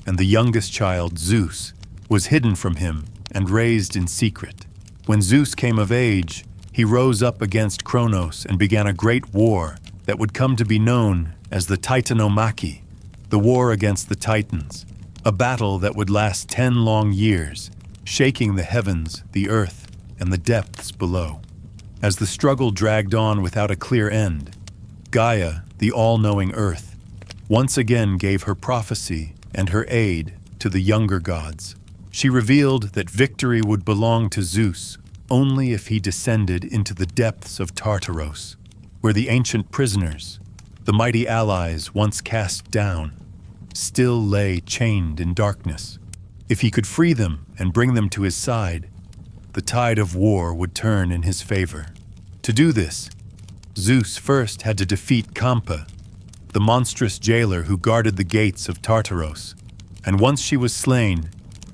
and the youngest child, Zeus, was hidden from him and raised in secret. When Zeus came of age, he rose up against Kronos and began a great war that would come to be known as the Titanomachy, the war against the Titans, a battle that would last 10 long years, shaking the heavens, the earth, and the depths below. As the struggle dragged on without a clear end, Gaia, the all-knowing earth, once again gave her prophecy and her aid to the younger gods. She revealed that victory would belong to Zeus only if he descended into the depths of Tartaros, where the ancient prisoners, the mighty allies once cast down, still lay chained in darkness. If he could free them and bring them to his side, the tide of war would turn in his favor. To do this, Zeus first had to defeat Campa, the monstrous jailer who guarded the gates of Tartaros, and once she was slain,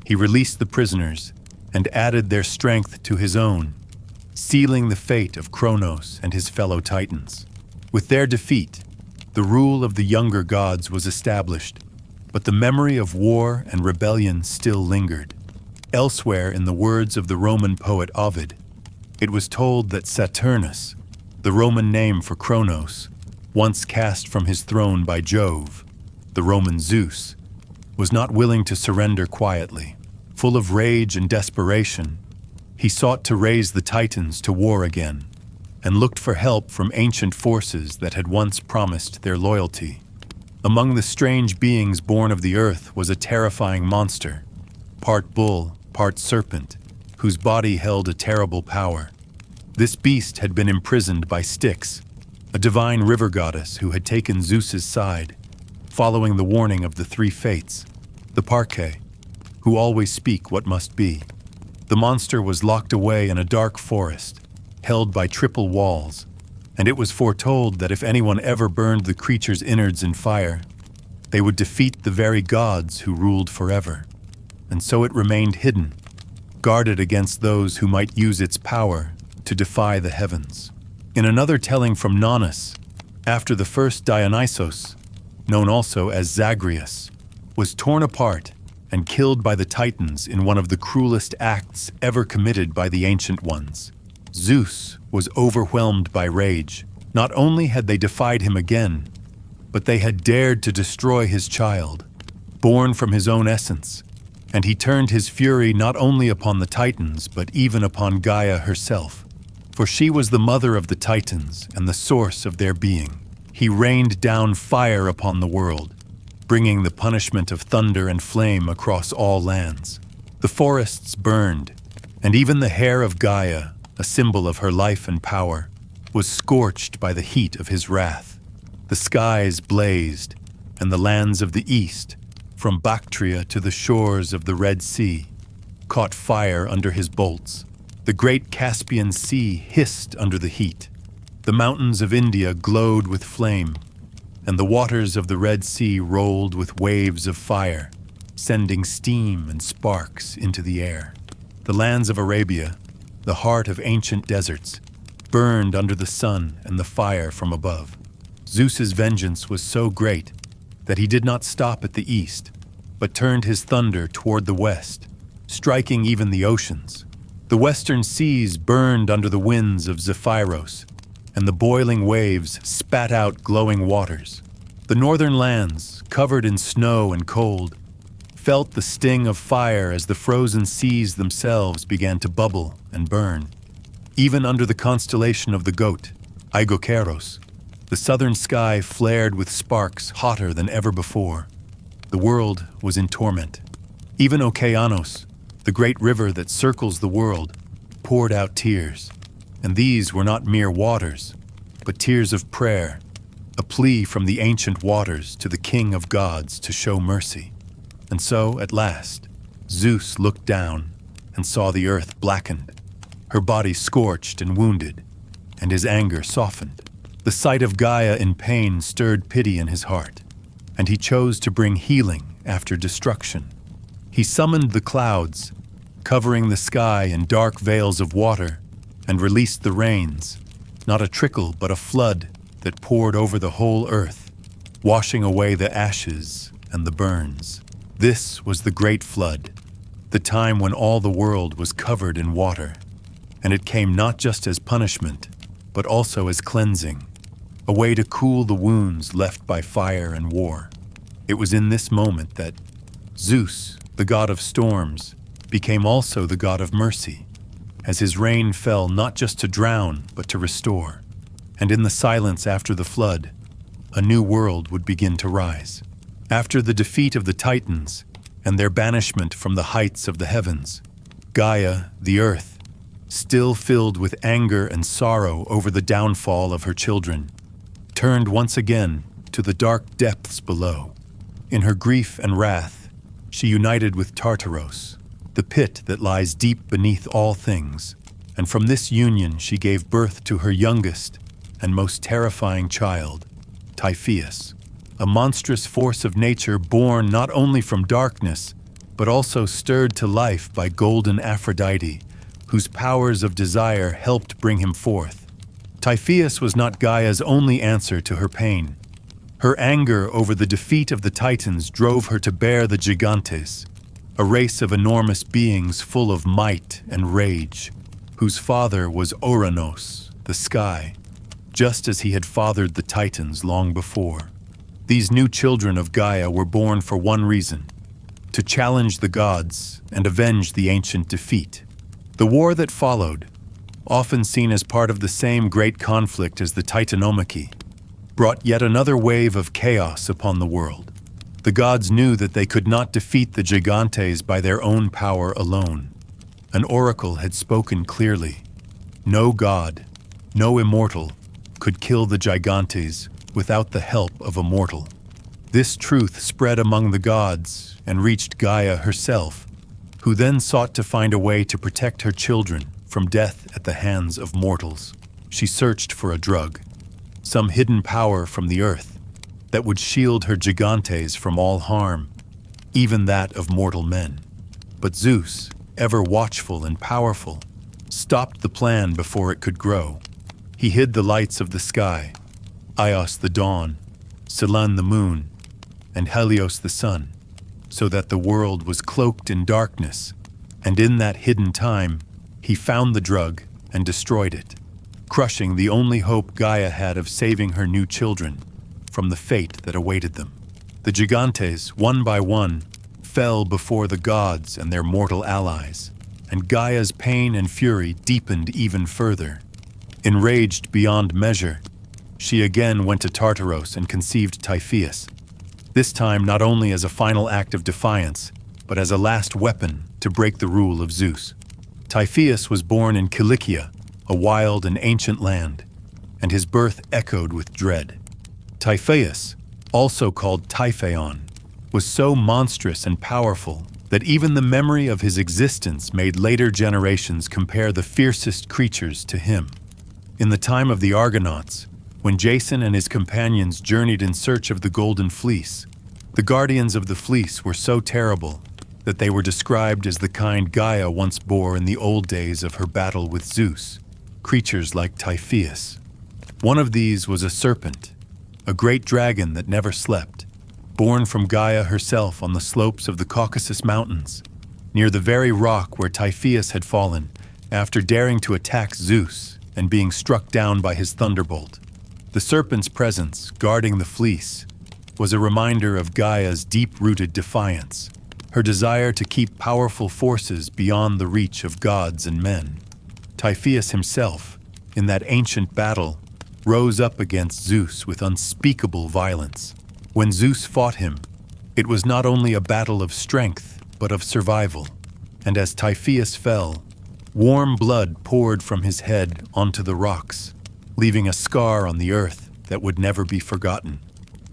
he released the prisoners and added their strength to his own, sealing the fate of Kronos and his fellow Titans. With their defeat, the rule of the younger gods was established, but the memory of war and rebellion still lingered. Elsewhere, in the words of the Roman poet Ovid, it was told that Saturnus, the Roman name for Kronos, once cast from his throne by Jove, the Roman Zeus, was not willing to surrender quietly. Full of rage and desperation, he sought to raise the Titans to war again, and looked for help from ancient forces that had once promised their loyalty. Among the strange beings born of the earth was a terrifying monster, part bull, part serpent, whose body held a terrible power. This beast had been imprisoned by Styx, a divine river goddess who had taken Zeus's side, following the warning of the three fates, the Parcae, who always speak what must be. The monster was locked away in a dark forest, held by triple walls, and it was foretold that if anyone ever burned the creature's innards in fire, they would defeat the very gods who ruled forever. And so it remained hidden, guarded against those who might use its power to defy the heavens. In another telling from Nonnus, after the first Dionysos, known also as Zagreus, was torn apart and killed by the Titans in one of the cruelest acts ever committed by the Ancient Ones, Zeus was overwhelmed by rage. Not only had they defied him again, but they had dared to destroy his child, born from his own essence, and he turned his fury not only upon the Titans, but even upon Gaia herself. For she was the mother of the Titans and the source of their being. He rained down fire upon the world, bringing the punishment of thunder and flame across all lands. The forests burned, and even the hair of Gaia, a symbol of her life and power, was scorched by the heat of his wrath. The skies blazed, and the lands of the east, from Bactria to the shores of the Red Sea, caught fire under his bolts. The great Caspian Sea hissed under the heat. The mountains of India glowed with flame, and the waters of the Red Sea rolled with waves of fire, sending steam and sparks into the air. The lands of Arabia, the heart of ancient deserts, burned under the sun and the fire from above. Zeus's vengeance was so great that he did not stop at the east, but turned his thunder toward the west, striking even the oceans. The western seas burned under the winds of Zephyros, and the boiling waves spat out glowing waters. The northern lands, covered in snow and cold, felt the sting of fire as the frozen seas themselves began to bubble and burn. Even under the constellation of the goat, Aigokeros, the southern sky flared with sparks hotter than ever before. The world was in torment. Even Okeanos, the great river that circles the world, poured out tears. And these were not mere waters, but tears of prayer, a plea from the ancient waters to the king of gods to show mercy. And so, at last, Zeus looked down and saw the earth blackened, her body scorched and wounded, and his anger softened. The sight of Gaia in pain stirred pity in his heart, and he chose to bring healing after destruction. He summoned the clouds, covering the sky in dark veils of water, and released the rains, not a trickle but a flood that poured over the whole earth, washing away the ashes and the burns. This was the Great Flood, the time when all the world was covered in water, and it came not just as punishment, but also as cleansing, a way to cool the wounds left by fire and war. It was in this moment that Zeus, the god of storms, became also the god of mercy, as his rain fell not just to drown, but to restore. And in the silence after the flood, a new world would begin to rise. After the defeat of the Titans and their banishment from the heights of the heavens, Gaia, the earth, still filled with anger and sorrow over the downfall of her children, turned once again to the dark depths below. In her grief and wrath, she united with Tartaros, the pit that lies deep beneath all things, and from this union she gave birth to her youngest and most terrifying child, Typhoeus, a monstrous force of nature born not only from darkness, but also stirred to life by golden Aphrodite, whose powers of desire helped bring him forth. Typhoeus was not Gaia's only answer to her pain. Her anger over the defeat of the Titans drove her to bear the Gigantes, a race of enormous beings full of might and rage, whose father was Ouranos, the sky, just as he had fathered the Titans long before. These new children of Gaia were born for one reason: to challenge the gods and avenge the ancient defeat. The war that followed, often seen as part of the same great conflict as the Titanomachy, brought yet another wave of chaos upon the world. The gods knew that they could not defeat the Gigantes by their own power alone. An oracle had spoken clearly. No god, no immortal, could kill the Gigantes without the help of a mortal. This truth spread among the gods and reached Gaia herself, who then sought to find a way to protect her children from death at the hands of mortals. She searched for a drug, some hidden power from the earth, that would shield her Gigantes from all harm, even that of mortal men. But Zeus, ever watchful and powerful, stopped the plan before it could grow. He hid the lights of the sky, Ios the dawn, Selene the moon, and Helios the sun, so that the world was cloaked in darkness, and in that hidden time, he found the drug and destroyed it, crushing the only hope Gaia had of saving her new children from the fate that awaited them. The Gigantes, one by one, fell before the gods and their mortal allies, and Gaia's pain and fury deepened even further. Enraged beyond measure, she again went to Tartaros and conceived Typhoeus, this time not only as a final act of defiance, but as a last weapon to break the rule of Zeus. Typhoeus was born in Cilicia, a wild and ancient land, and his birth echoed with dread. Typhoeus, also called Typhaon, was so monstrous and powerful that even the memory of his existence made later generations compare the fiercest creatures to him. In the time of the Argonauts, when Jason and his companions journeyed in search of the Golden Fleece, the guardians of the fleece were so terrible that they were described as the kind Gaia once bore in the old days of her battle with Zeus, creatures like Typhoeus. One of these was a serpent, a great dragon that never slept, born from Gaia herself on the slopes of the Caucasus Mountains, near the very rock where Typhoeus had fallen after daring to attack Zeus and being struck down by his thunderbolt. The serpent's presence, guarding the fleece, was a reminder of Gaia's deep-rooted defiance, her desire to keep powerful forces beyond the reach of gods and men. Typhoeus himself, in that ancient battle, rose up against Zeus with unspeakable violence. When Zeus fought him, it was not only a battle of strength, but of survival. And as Typhoeus fell, warm blood poured from his head onto the rocks, leaving a scar on the earth that would never be forgotten.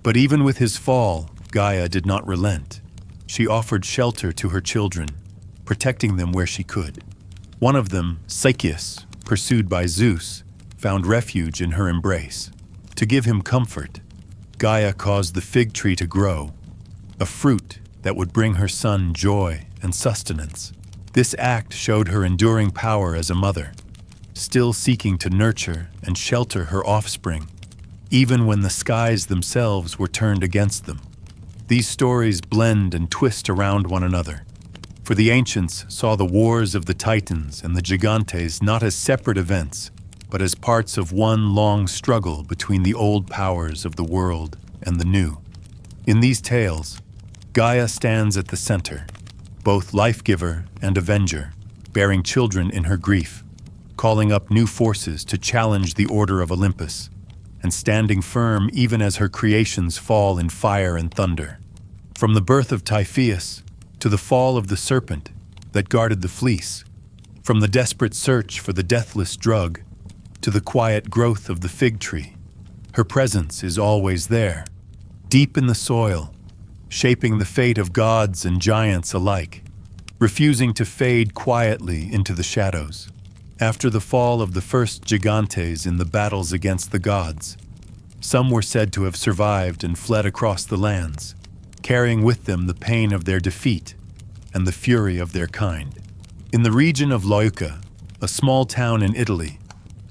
But even with his fall, Gaia did not relent. She offered shelter to her children, protecting them where she could. One of them, Sychaeus, pursued by Zeus, found refuge in her embrace. To give him comfort, Gaia caused the fig tree to grow, a fruit that would bring her son joy and sustenance. This act showed her enduring power as a mother, still seeking to nurture and shelter her offspring, even when the skies themselves were turned against them. These stories blend and twist around one another, for the ancients saw the wars of the Titans and the Gigantes not as separate events, but as parts of one long struggle between the old powers of the world and the new. In these tales, Gaia stands at the center, both life-giver and avenger, bearing children in her grief, calling up new forces to challenge the order of Olympus, and standing firm even as her creations fall in fire and thunder. From the birth of Typhoeus to the fall of the serpent that guarded the fleece, from the desperate search for the deathless drug to the quiet growth of the fig tree, her presence is always there, deep in the soil, shaping the fate of gods and giants alike, refusing to fade quietly into the shadows. After the fall of the first Gigantes in the battles against the gods, some were said to have survived and fled across the lands, carrying with them the pain of their defeat and the fury of their kind. In the region of Leuca, a small town in Italy,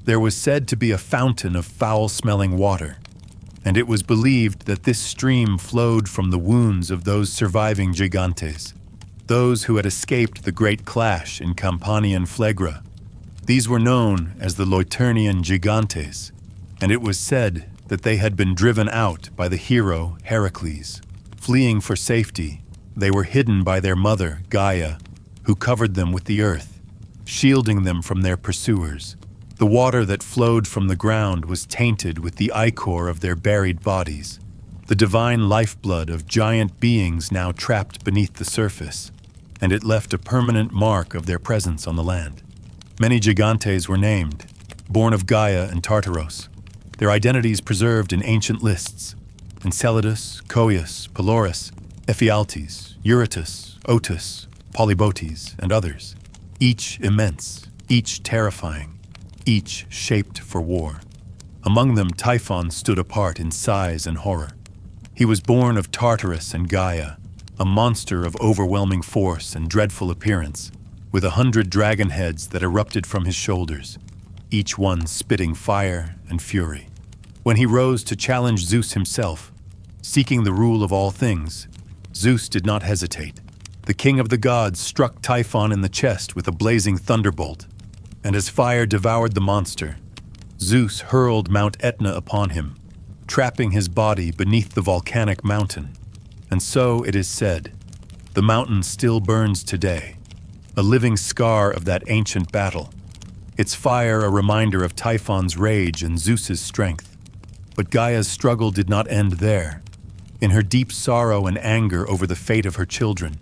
there was said to be a fountain of foul-smelling water, and it was believed that this stream flowed from the wounds of those surviving Gigantes, those who had escaped the great clash in Campanian Phlegra. These were known as the Leuternian Gigantes, and it was said that they had been driven out by the hero Heracles. Fleeing for safety, they were hidden by their mother, Gaia, who covered them with the earth, shielding them from their pursuers. The water that flowed from the ground was tainted with the ichor of their buried bodies, the divine lifeblood of giant beings now trapped beneath the surface, and it left a permanent mark of their presence on the land. Many Gigantes were named, born of Gaia and Tartaros, their identities preserved in ancient lists: Enceladus, Coeus, Pelorus, Ephialtes, Eurytus, Otus, Polybotes, and others, each immense, each terrifying, each shaped for war. Among them, Typhon stood apart in size and horror. He was born of Tartarus and Gaia, a monster of overwhelming force and dreadful appearance, with 100 dragon heads that erupted from his shoulders, each one spitting fire and fury. When he rose to challenge Zeus himself, seeking the rule of all things, Zeus did not hesitate. The king of the gods struck Typhon in the chest with a blazing thunderbolt, and as fire devoured the monster, Zeus hurled Mount Etna upon him, trapping his body beneath the volcanic mountain. And so it is said, the mountain still burns today, a living scar of that ancient battle, its fire a reminder of Typhon's rage and Zeus's strength. But Gaia's struggle did not end there. In her deep sorrow and anger over the fate of her children,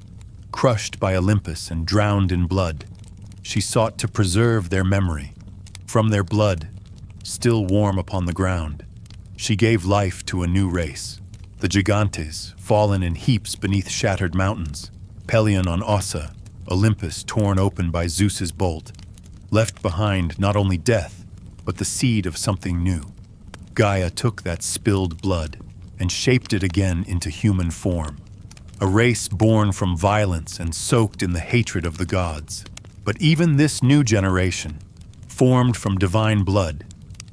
crushed by Olympus and drowned in blood, she sought to preserve their memory. From their blood, still warm upon the ground, she gave life to a new race, the Gigantes, fallen in heaps beneath shattered mountains, Pelion on Ossa, Olympus torn open by Zeus's bolt, left behind not only death, but the seed of something new. Gaia took that spilled blood and shaped it again into human form, a race born from violence and soaked in the hatred of the gods. But even this new generation, formed from divine blood,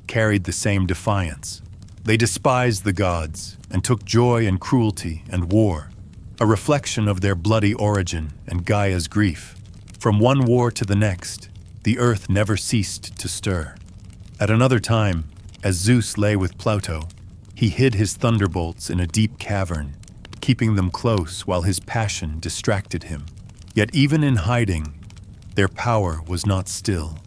carried the same defiance. They despised the gods and took joy in cruelty and war, a reflection of their bloody origin and Gaia's grief. From one war to the next, the earth never ceased to stir. At another time, as Zeus lay with Pluto, he hid his thunderbolts in a deep cavern, keeping them close while his passion distracted him. Yet even in hiding, their power was not still.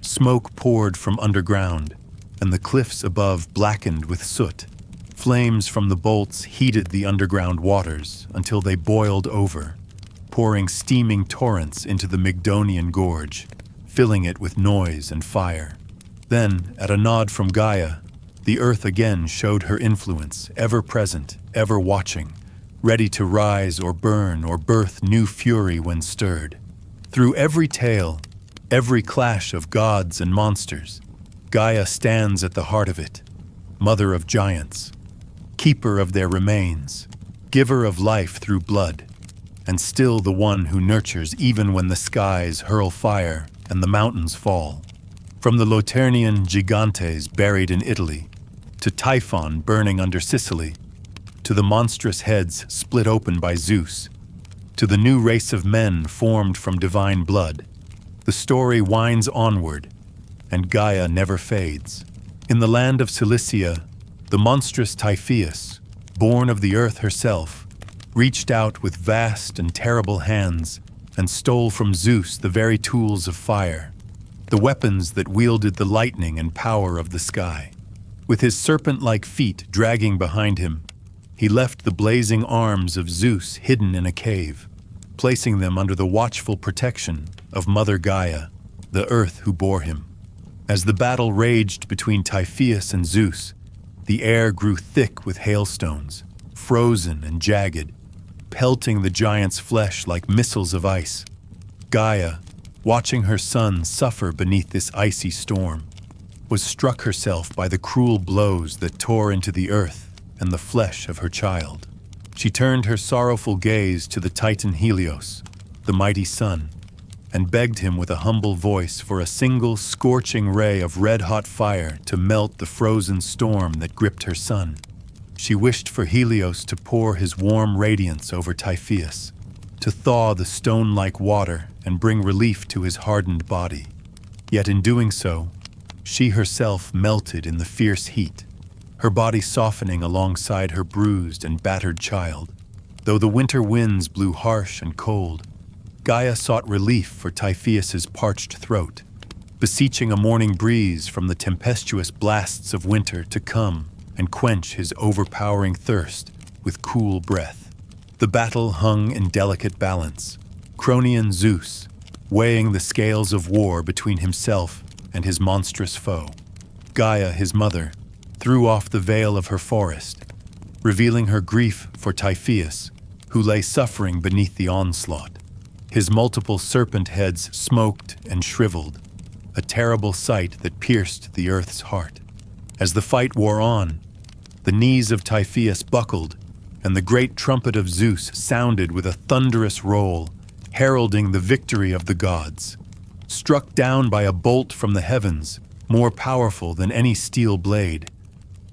Smoke poured from underground, and the cliffs above blackened with soot. Flames from the bolts heated the underground waters until they boiled over, pouring steaming torrents into the Mygdonian gorge, filling it with noise and fire. Then, at a nod from Gaia, the earth again showed her influence, ever present, ever watching, ready to rise or burn or birth new fury when stirred. Through every tale, every clash of gods and monsters, Gaia stands at the heart of it, mother of giants, keeper of their remains, giver of life through blood, and still the one who nurtures even when the skies hurl fire and the mountains fall. From the Loternian gigantes buried in Italy, to Typhon burning under Sicily, to the monstrous heads split open by Zeus, to the new race of men formed from divine blood, the story winds onward, and Gaia never fades. In the land of Cilicia, the monstrous Typhoeus, born of the earth herself, reached out with vast and terrible hands and stole from Zeus the very tools of fire, the weapons that wielded the lightning and power of the sky. With his serpent-like feet dragging behind him, he left the blazing arms of Zeus hidden in a cave, placing them under the watchful protection of Mother Gaia, the earth who bore him. As the battle raged between Typhoeus and Zeus, the air grew thick with hailstones, frozen and jagged, pelting the giant's flesh like missiles of ice. Gaia, watching her son suffer beneath this icy storm, was struck herself by the cruel blows that tore into the earth and the flesh of her child. She turned her sorrowful gaze to the Titan Helios, the mighty sun, and begged him with a humble voice for a single scorching ray of red-hot fire to melt the frozen storm that gripped her son. She wished for Helios to pour his warm radiance over Typhoeus, to thaw the stone-like water and bring relief to his hardened body. Yet in doing so, she herself melted in the fierce heat, her body softening alongside her bruised and battered child. Though the winter winds blew harsh and cold, Gaia sought relief for Typhoeus's parched throat, beseeching a morning breeze from the tempestuous blasts of winter to come and quench his overpowering thirst with cool breath. The battle hung in delicate balance, Cronian Zeus weighing the scales of war between himself and his monstrous foe. Gaia, his mother, threw off the veil of her forest, revealing her grief for Typhoeus, who lay suffering beneath the onslaught. His multiple serpent heads smoked and shriveled, a terrible sight that pierced the earth's heart. As the fight wore on, the knees of Typhoeus buckled, and the great trumpet of Zeus sounded with a thunderous roll, heralding the victory of the gods. Struck down by a bolt from the heavens, more powerful than any steel blade,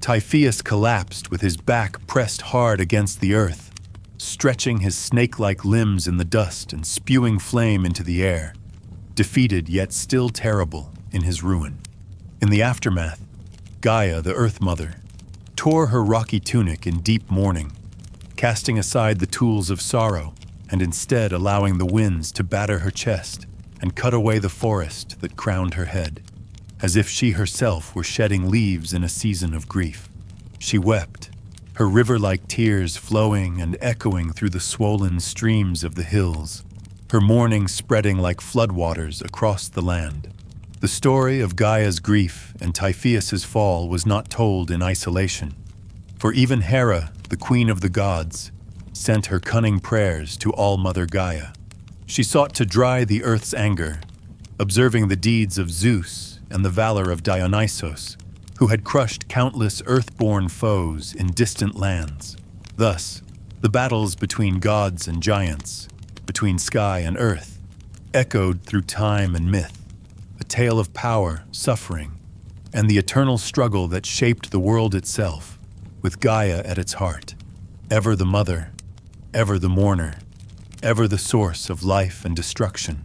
Typhoeus collapsed with his back pressed hard against the earth, stretching his snake-like limbs in the dust and spewing flame into the air, defeated yet still terrible in his ruin. In the aftermath, Gaia, the Earth Mother, tore her rocky tunic in deep mourning, casting aside the tools of sorrow and instead allowing the winds to batter her chest and cut away the forest that crowned her head, as if she herself were shedding leaves in a season of grief. She wept, her river-like tears flowing and echoing through the swollen streams of the hills, her mourning spreading like floodwaters across the land. The story of Gaia's grief and Typhoeus's fall was not told in isolation, for even Hera, the queen of the gods, sent her cunning prayers to All-Mother Gaia. She sought to dry the earth's anger, observing the deeds of Zeus and the valor of Dionysos, who had crushed countless earth-born foes in distant lands. Thus, The battles between gods and giants, between sky and earth, echoed through time and myth, a tale of power, suffering, and the eternal struggle that shaped the world itself, with Gaia at its heart, ever the mother, ever the mourner, ever the source of life and destruction.